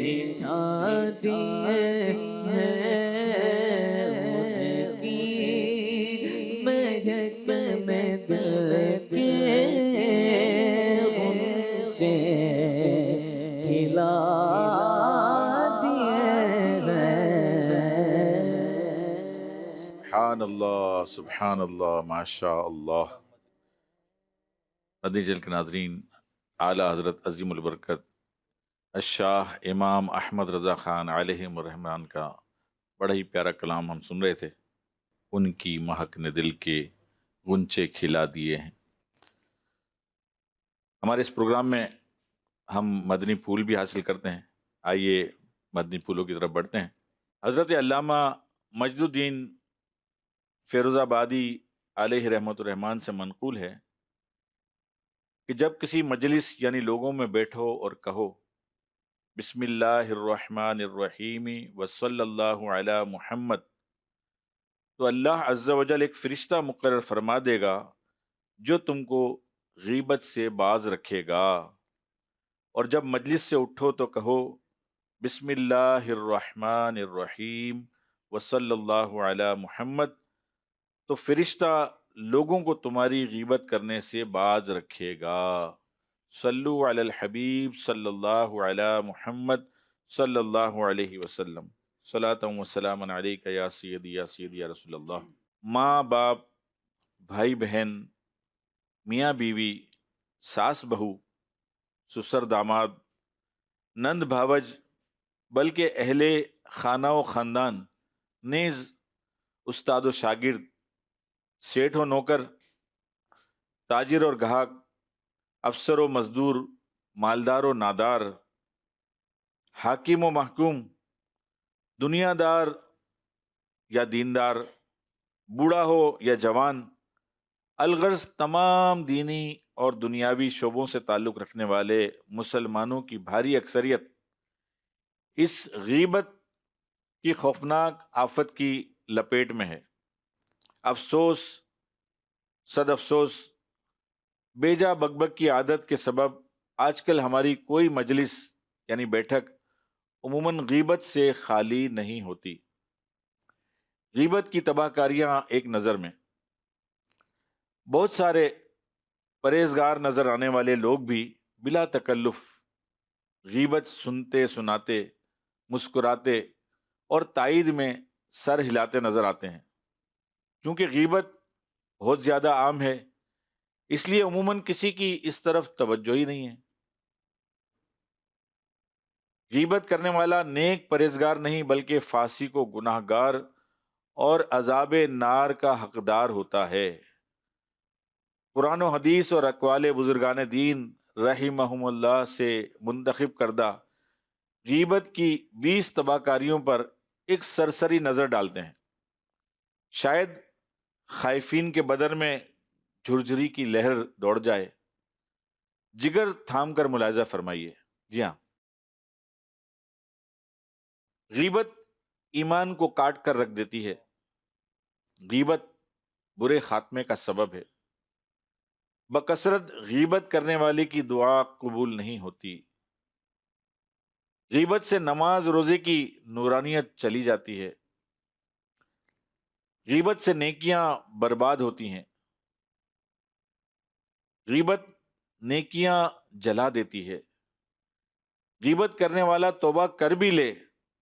اٹھا دیے ہیں کی مہک میں دل کے غنچے کھلا دیے ہیں سبحان اللہ ماشاء اللہ۔ مدنی چینل کے ناظرین، اعلیٰ حضرت عظیم البرکت الشاہ امام احمد رضا خان علیہ الرحمن کا بڑا ہی پیارا کلام ہم سن رہے تھے۔ ان کی مہک نے دل کے غنچے کھلا دیے ہیں۔ ہمارے اس پروگرام میں ہم مدنی پھول بھی حاصل کرتے ہیں۔ آئیے مدنی پھولوں کی طرف بڑھتے ہیں۔ حضرت علامہ مجد الدین فیروز آبادی علیہ رحمۃ الرحمن سے منقول ہے کہ جب کسی مجلس یعنی لوگوں میں بیٹھو اور کہو بسم اللہ الرحمن الرحیم وصلی اللہ علی محمد، تو اللہ عز و جل ایک فرشتہ مقرر فرما دے گا جو تم کو غیبت سے باز رکھے گا۔ اور جب مجلس سے اٹھو تو کہو بسم اللہ الرحمن الرحیم وصلی اللہ علی محمد، تو فرشتہ لوگوں کو تمہاری غیبت کرنے سے باز رکھے گا۔ صلو علی الحبیب صلی اللہ علی محمد صلی اللہ علیہ وسلم، صلاۃ و سلام علیک یا سیدی یا رسول اللہ۔ ماں باپ، بھائی بہن، میاں بیوی، ساس بہو، سسر داماد، نند بھاوج، بلکہ اہل خانہ و خاندان، نیز استاد و شاگرد، سیٹھ و نوکر، تاجر اور گاہک، افسر و مزدور، مالدار و نادار، حاکم و محکوم، دنیا دار یا دیندار، بوڑھا ہو یا جوان، الغرض تمام دینی اور دنیاوی شعبوں سے تعلق رکھنے والے مسلمانوں کی بھاری اکثریت اس غیبت کی خوفناک آفت کی لپیٹ میں ہے۔ افسوس، صد افسوس، بیجا بک کی عادت کے سبب آج کل ہماری کوئی مجلس یعنی بیٹھک عموماً غیبت سے خالی نہیں ہوتی۔ غیبت کی تباہ کاریاں ایک نظر میں، بہت سارے پرہیزگار نظر آنے والے لوگ بھی بلا تکلف غیبت سنتے سناتے، مسکراتے اور تائید میں سر ہلاتے نظر آتے ہیں۔ چونکہ غیبت بہت زیادہ عام ہے، اس لیے عموماً کسی کی اس طرف توجہ ہی نہیں ہے۔ غیبت کرنے والا نیک پرہیزگار نہیں بلکہ فاسق و گناہ گار اور عذاب نار کا حقدار ہوتا ہے۔ قرآن و حدیث اور اقوال بزرگان دین رحمہم اللہ سے منتخب کردہ غیبت کی 20 تباہ کاریوں پر ایک سرسری نظر ڈالتے ہیں۔ شاید خائفین کے بدن میں جھرجھری کی لہر دوڑ جائے۔ جگر تھام کر ملاحظہ فرمائیے۔ جی ہاں، غیبت ایمان کو کاٹ کر رکھ دیتی ہے۔ غیبت برے خاتمے کا سبب ہے۔ بکثرت غیبت کرنے والے کی دعا قبول نہیں ہوتی۔ غیبت سے نماز روزے کی نورانیت چلی جاتی ہے۔ غیبت سے نیکیاں برباد ہوتی ہیں۔ غیبت نیکیاں جلا دیتی ہے۔ غیبت کرنے والا توبہ کر بھی لے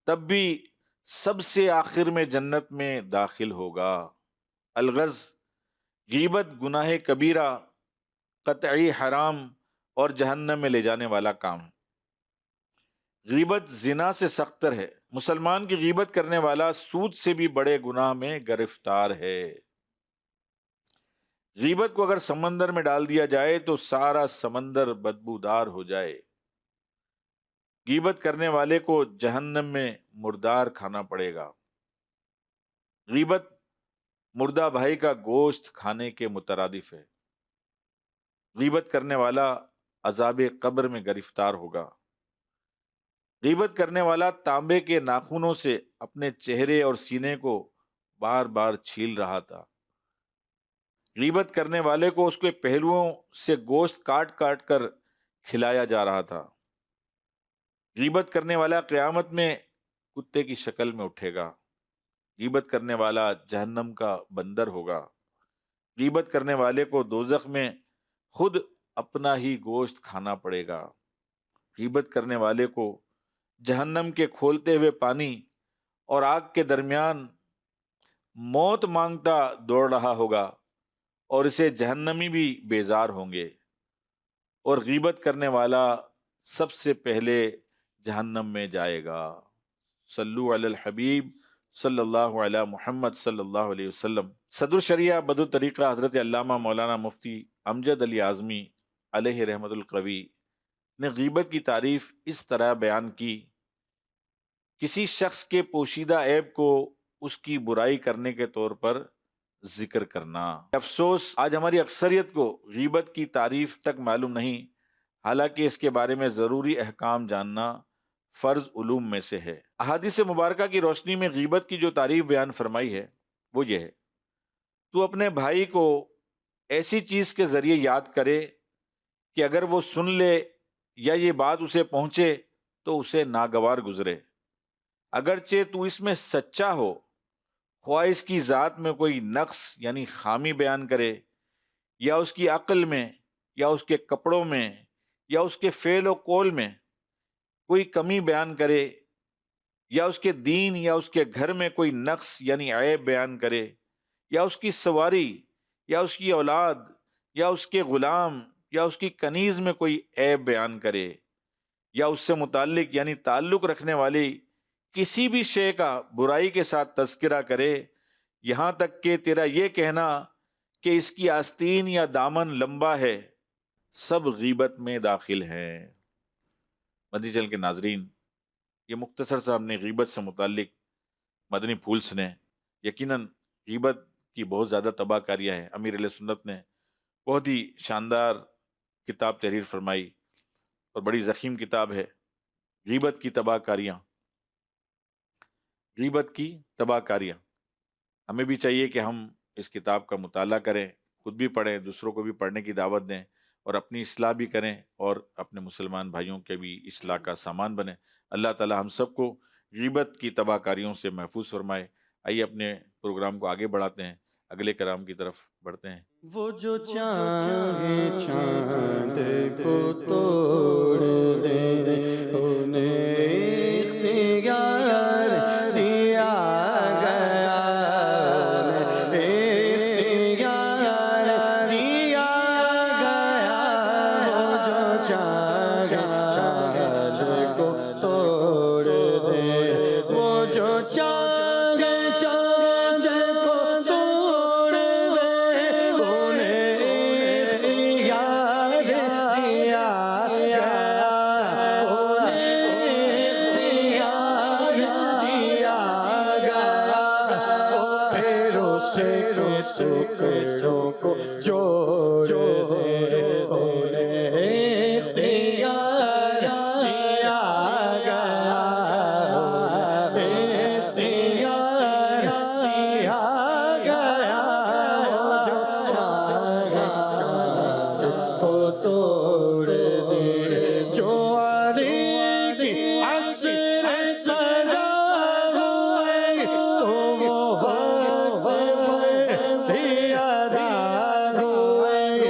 تب بھی سب سے آخر میں جنت میں داخل ہوگا۔ الغرض غیبت گناہ کبیرہ، قطعی حرام اور جہنم میں لے جانے والا کام ہے۔ غیبت زنا سے سختر ہے۔ مسلمان کی غیبت کرنے والا سود سے بھی بڑے گناہ میں گرفتار ہے۔ غیبت کو اگر سمندر میں ڈال دیا جائے تو سارا سمندر بدبودار ہو جائے۔ غیبت کرنے والے کو جہنم میں مردار کھانا پڑے گا۔ غیبت مردہ بھائی کا گوشت کھانے کے مترادف ہے۔ غیبت کرنے والا عذاب قبر میں گرفتار ہوگا۔ غیبت کرنے والا تانبے کے ناخنوں سے اپنے چہرے اور سینے کو بار بار چھیل رہا تھا۔ غیبت کرنے والے کو اس کے پہلوؤں سے گوشت کاٹ کاٹ کر کھلایا جا رہا تھا۔ غیبت کرنے والا قیامت میں کتے کی شکل میں اٹھے گا۔ غیبت کرنے والا جہنم کا بندر ہوگا۔ غیبت کرنے والے کو دوزخ میں خود اپنا ہی گوشت کھانا پڑے گا۔ غیبت کرنے والے کو جہنم کے کھولتے ہوئے پانی اور آگ کے درمیان موت مانگتا دوڑ رہا ہوگا اور اسے جہنمی بھی بیزار ہوں گے۔ اور غیبت کرنے والا سب سے پہلے جہنم میں جائے گا۔ صلو علی الحبیب صلی اللہ علی محمد صلی اللہ علیہ وسلم۔ صدر شریعہ بدر طریقہ حضرت علامہ مولانا مفتی امجد علی اعظمی علیہ رحمت القوی نے غیبت کی تعریف اس طرح بیان کی: کسی شخص کے پوشیدہ عیب کو اس کی برائی کرنے کے طور پر ذکر کرنا۔ افسوس آج ہماری اکثریت کو غیبت کی تعریف تک معلوم نہیں، حالانکہ اس کے بارے میں ضروری احکام جاننا فرض علوم میں سے ہے۔ احادیث مبارکہ کی روشنی میں غیبت کی جو تعریف بیان فرمائی ہے وہ یہ ہے: تو اپنے بھائی کو ایسی چیز کے ذریعے یاد کرے کہ اگر وہ سن لے یا یہ بات اسے پہنچے تو اسے ناگوار گزرے، اگرچہ تو اس میں سچا ہو، خواہ اس کی ذات میں کوئی نقص یعنی خامی بیان کرے، یا اس کی عقل میں، یا اس کے کپڑوں میں، یا اس کے فعل و قول میں کوئی کمی بیان کرے، یا اس کے دین یا اس کے گھر میں کوئی نقص یعنی عیب بیان کرے، یا اس کی سواری یا اس کی اولاد یا اس کے غلام یا اس کی کنیز میں کوئی عیب بیان کرے، یا اس سے متعلق یعنی تعلق رکھنے والی کسی بھی شے کا برائی کے ساتھ تذکرہ کرے، یہاں تک کہ تیرا یہ کہنا کہ اس کی آستین یا دامن لمبا ہے، سب غیبت میں داخل ہیں۔ مدنی چینل کے ناظرین، یہ مختصر سا ہم نے غیبت سے متعلق مدنی پھول سنے۔ یقیناً غیبت کی بہت زیادہ تباہ کاریاں ہیں۔ امیر علیہ سنت نے بہت ہی شاندار کتاب تحریر فرمائی اور بڑی ضخیم کتاب ہے، غیبت کی تباہ کاریاں۔ غیبت کی تباہ کاریاں، ہمیں بھی چاہیے کہ ہم اس کتاب کا مطالعہ کریں، خود بھی پڑھیں، دوسروں کو بھی پڑھنے کی دعوت دیں، اور اپنی اصلاح بھی کریں اور اپنے مسلمان بھائیوں کے بھی اصلاح کا سامان بنیں۔ اللہ تعالی ہم سب کو غیبت کی تباہ کاریوں سے محفوظ فرمائے۔ آئیے اپنے پروگرام کو آگے بڑھاتے ہیں، اگلے کلام کی طرف بڑھتے ہیں۔ وہ جو چاہے چاند کو توڑ دے، انہیں اختیار دیا گیا، اختیار دیا گیا۔ وہ جو چاہے چاند کو توڑ دے، وہ جو چاہے چاند کو توڑ دے، انہیں اختیار دیا گیا، انہیں اختیار دیا گیا۔ پھر اسے ٹکڑوں کو جوڑ دے، انہیں اختیار دیا گیا، اختیار دیا گیا۔ وہ جو چاہے چاند کو توڑ دے، جو علی کی عصر سزا ہوئے، تو وہ وقت بھی ادا ہوئے،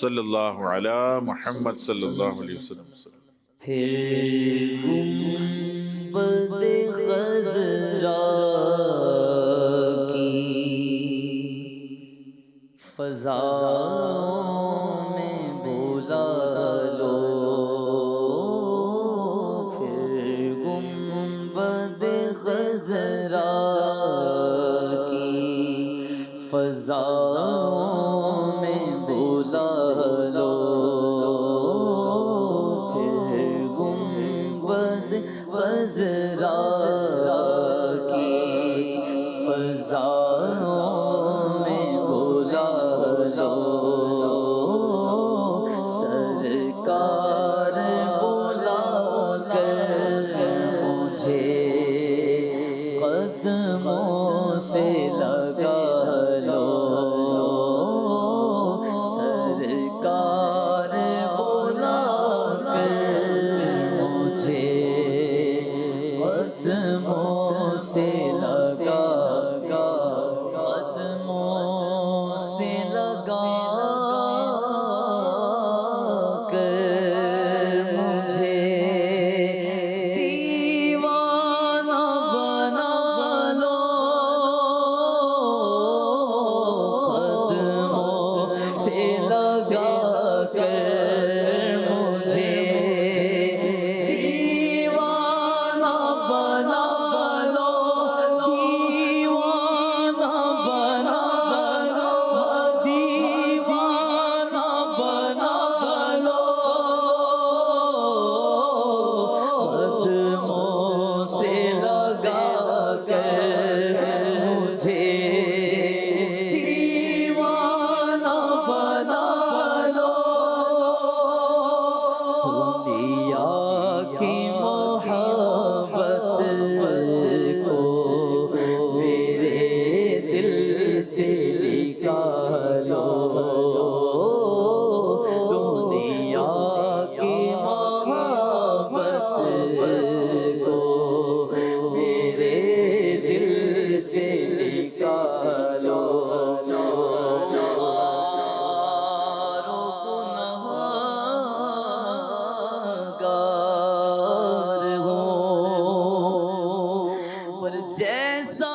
صلی اللہ علی محمد صلی اللہ علیہ وسلم. پھر گنبد خضرا کی فضاؤں میں بولا لو، پھر گنبد خضرا کی فضاؤں میں بولا لو، پھر گنبد خضرا کی فضاؤں میں بولا لو، سرکار بولا کر مجھے قدموں سے لگا لو، سرکار بولا کر مجھے قدموں سے لگا، قدموں سے لگا کر مجھے دیوانہ بنا لو، قدموں سے لگا کر مجھے دیوانہ بنا لو، دیوانہ بنا لو، دیوانہ بنا لو، قدموں سے لگا کر مجھے دیوانہ بنا لو، دنیا کی محبت کو میرے دل سے نکالو، دنیا کی محبت کو میرے دل سے نکالو، گنہگار ہوں پر جیسا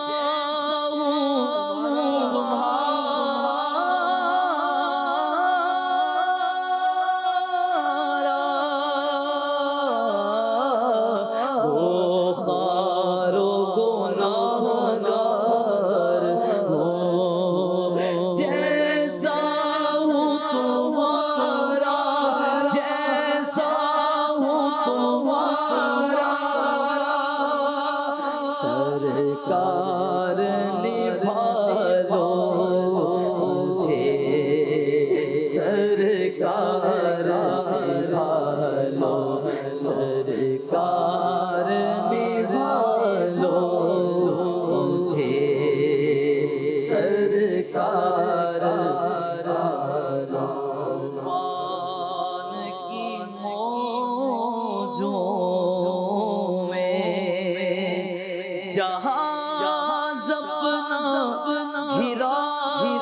ہوں تمہارا، وہ خوار و گنہگار ہوں، جیسا ہوں تمہارا، جیسا ہوں تمہارا، سرکار نبھالو مجھے، سرکار نبھالو، سرکار نبھالو مجھے، سرکار نبھالو، طوفان کی موجوں میں جہاز اپنا گھرا ہے،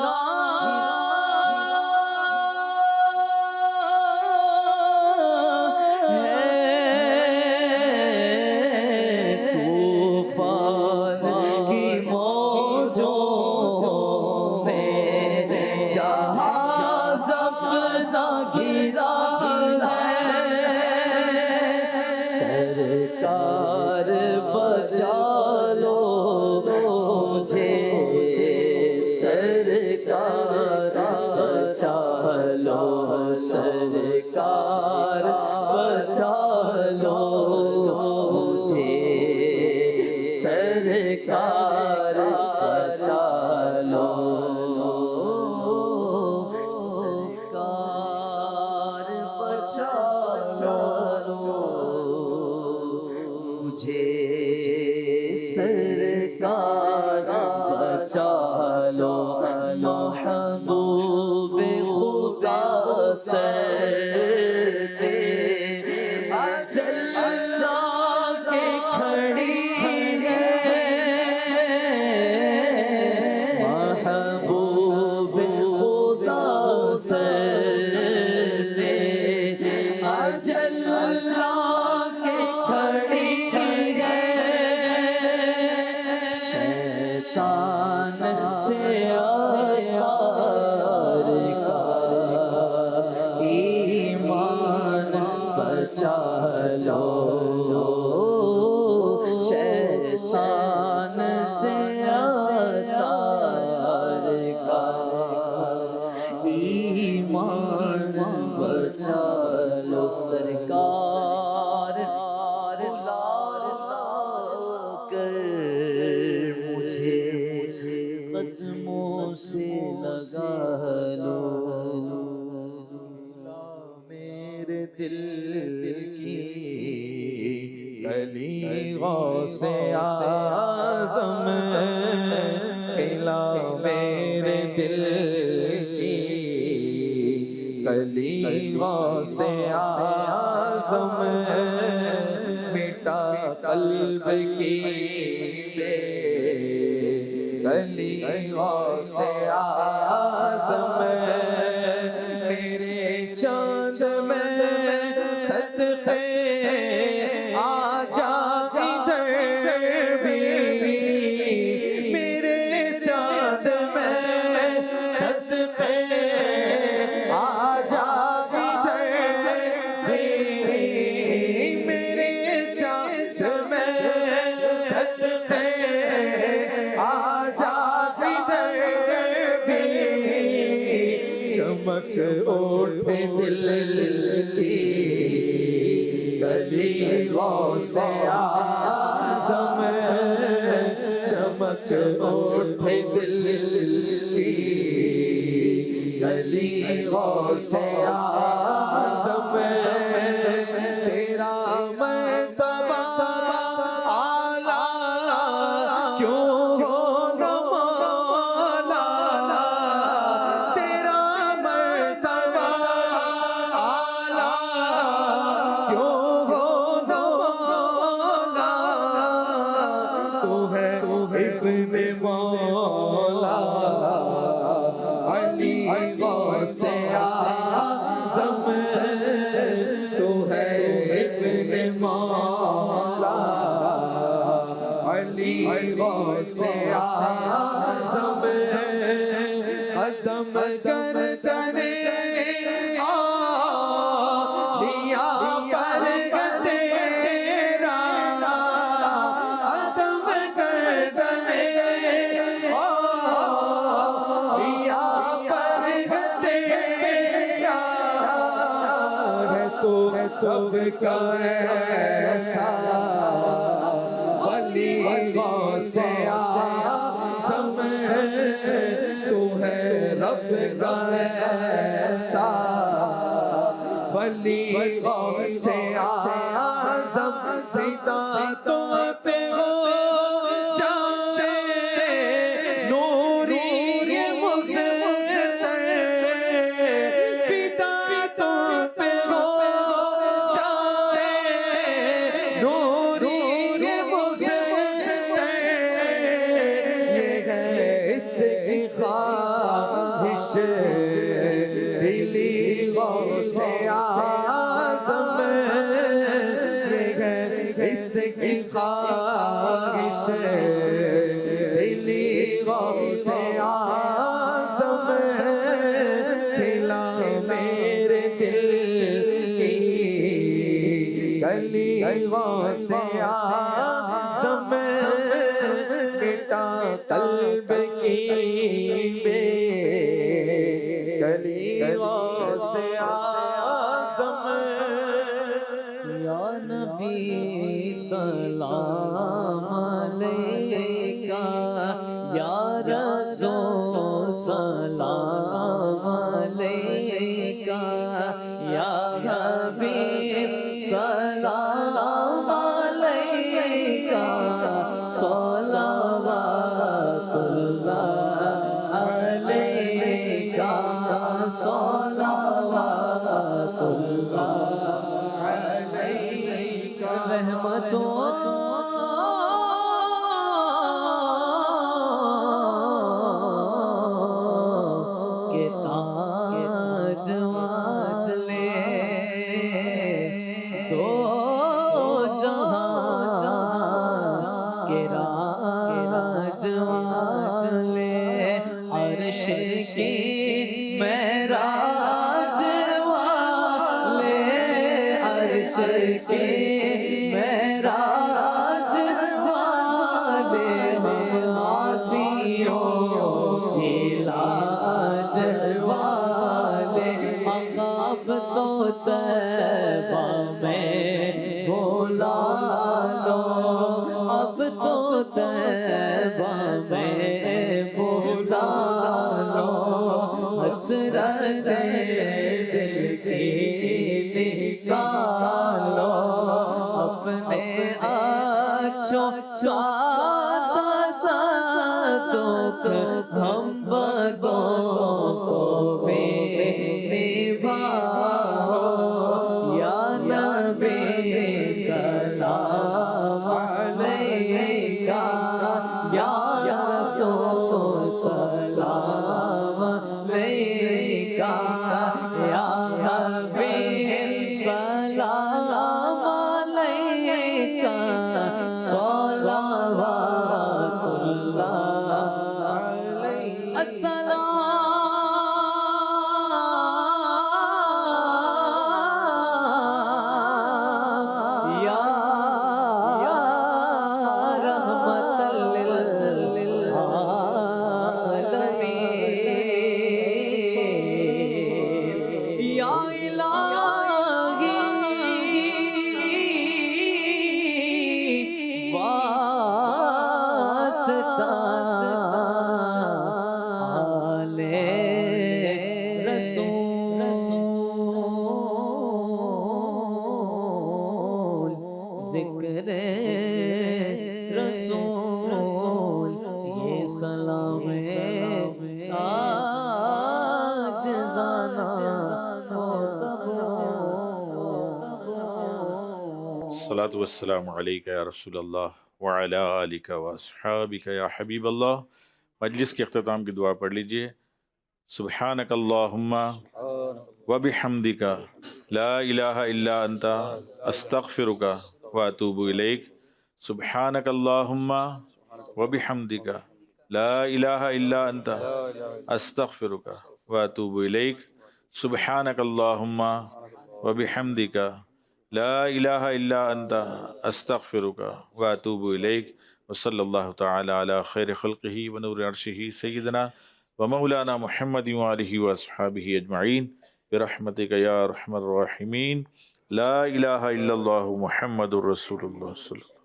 طوفان کی موجوں میں جہاز اپنا گھرا ہے، سرکار بچا لو مجھے، سرکار بچا لو، سرکار بچا لو مجھے، سرکار بچا لو، سرکار بچا لو مجھے، سرکار بچا لو، محبوب خدا سر سے اجل جا کے کھڑی ہے، محبوب خدا سر سے عطار کا ایمان بچا لو شیطان سے عطار کا ایمان بچا لو سرکار بلا کر مجھے قدموں سے لگا لو میرے دل کی گلی غوث اعظم کھلا میرے دل کی گلی غوث اعظم مٹا قلب کی گلی غوث اعظم میرے چاند میں صدقے آ جا ادھر بھی میرے چاند میں صدقے آ جا ادھر بھی میرے چاند میں صدقے آ جا ادھر بھی چمک اٹھے دل کی گلی غوث اعظم چمک اٹھے دل کی گلی غوث اعظم تیرا مرتبہ اعلیٰ کیوں ہو نہ مولا تیرا مرتبہ اعلیٰ کیوں ہو نہ مولا تو ہے ابن مولا علی غوث اعظم تو ہے ابن مولا علی غوث اعظم قدم گردن دیا پر تیرا قدم گردن دیا پر تیرا ہے تو تب کا ایسا ولی غوث اعظم تو ہے رب کا ایسا ولی غوث اعظم سیدھا تو پہ ہو جائے نوری یہ مزدر فدا تو پہ ہو جائے نوری یہ مزدر یہ ہے اس کی خواہش دلی غوث اعظم یہ ہے اس کی خواہش دلی غوث اعظم کھلا میرے دل کی گلی غوث اعظم مٹا قلب کی بے گلی غوث اعظم یا نبی سلام علیکہ یا رسول سلام علیکہ یا حبیب سلام علیکہ صلوات اللہ علیکہ صلوات اللہ علیکہ رحمتوں کے تاج واج لے تو جہاں کے راج واج لے عرش کی معراج والے، عرش کی معراج والے، عاصیوں کی لاج والے، اب تو طیبہ میں بولا لو، اب تو طیبہ میں بولا لو، حسرت دل کی نکالو، اپنے آنکھوں کا تصدق ہم بدوں کو بھی نبھاؤ، یا نبی سلام علیکہ، یا رسول سلام علیکہ، یا حبیب سلام علیکہ، صلوات اللہ علیہ، السلام یا رحمت للعالمین، یا الہی واسطہ آلِ رسول، ذکر رسول، یہ سلام عاجزانہ الصلاۃ والسلام علیک یا رسول اللہ وعلی آلک واصحابک یا حبیب اللہ۔ مجلس کے اختتام کی دعا پڑھ لیجئے۔ سبحانک اللہم وبحمدک لا الہ الا انت استغفرک واتوب الیک۔ سبحانک اللہم وبحمدک لا الہ الا انت استغفرک واتوب الیک۔ سبحانک اللہم وبحمدک لا الہ الا انت استغفرک واتوب الیک۔ وصلی اللہ تعالی علی خیر خلقہ ونور عرشہ سیدنا ومولانا محمد وآلہ واصحابہ اجمعین برحمتک یا ارحم الراحمین۔ لا الہ الا اللہ محمد رسول اللہ صلی اللہ علیہ وسلم۔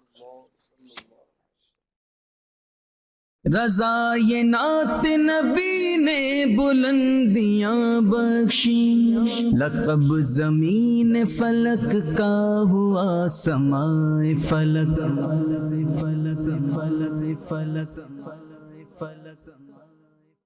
رضا یہ نعت نبی نے بلندیاں بخشی، لقب زمین فلک کا ہوا سمائے فلک، فلک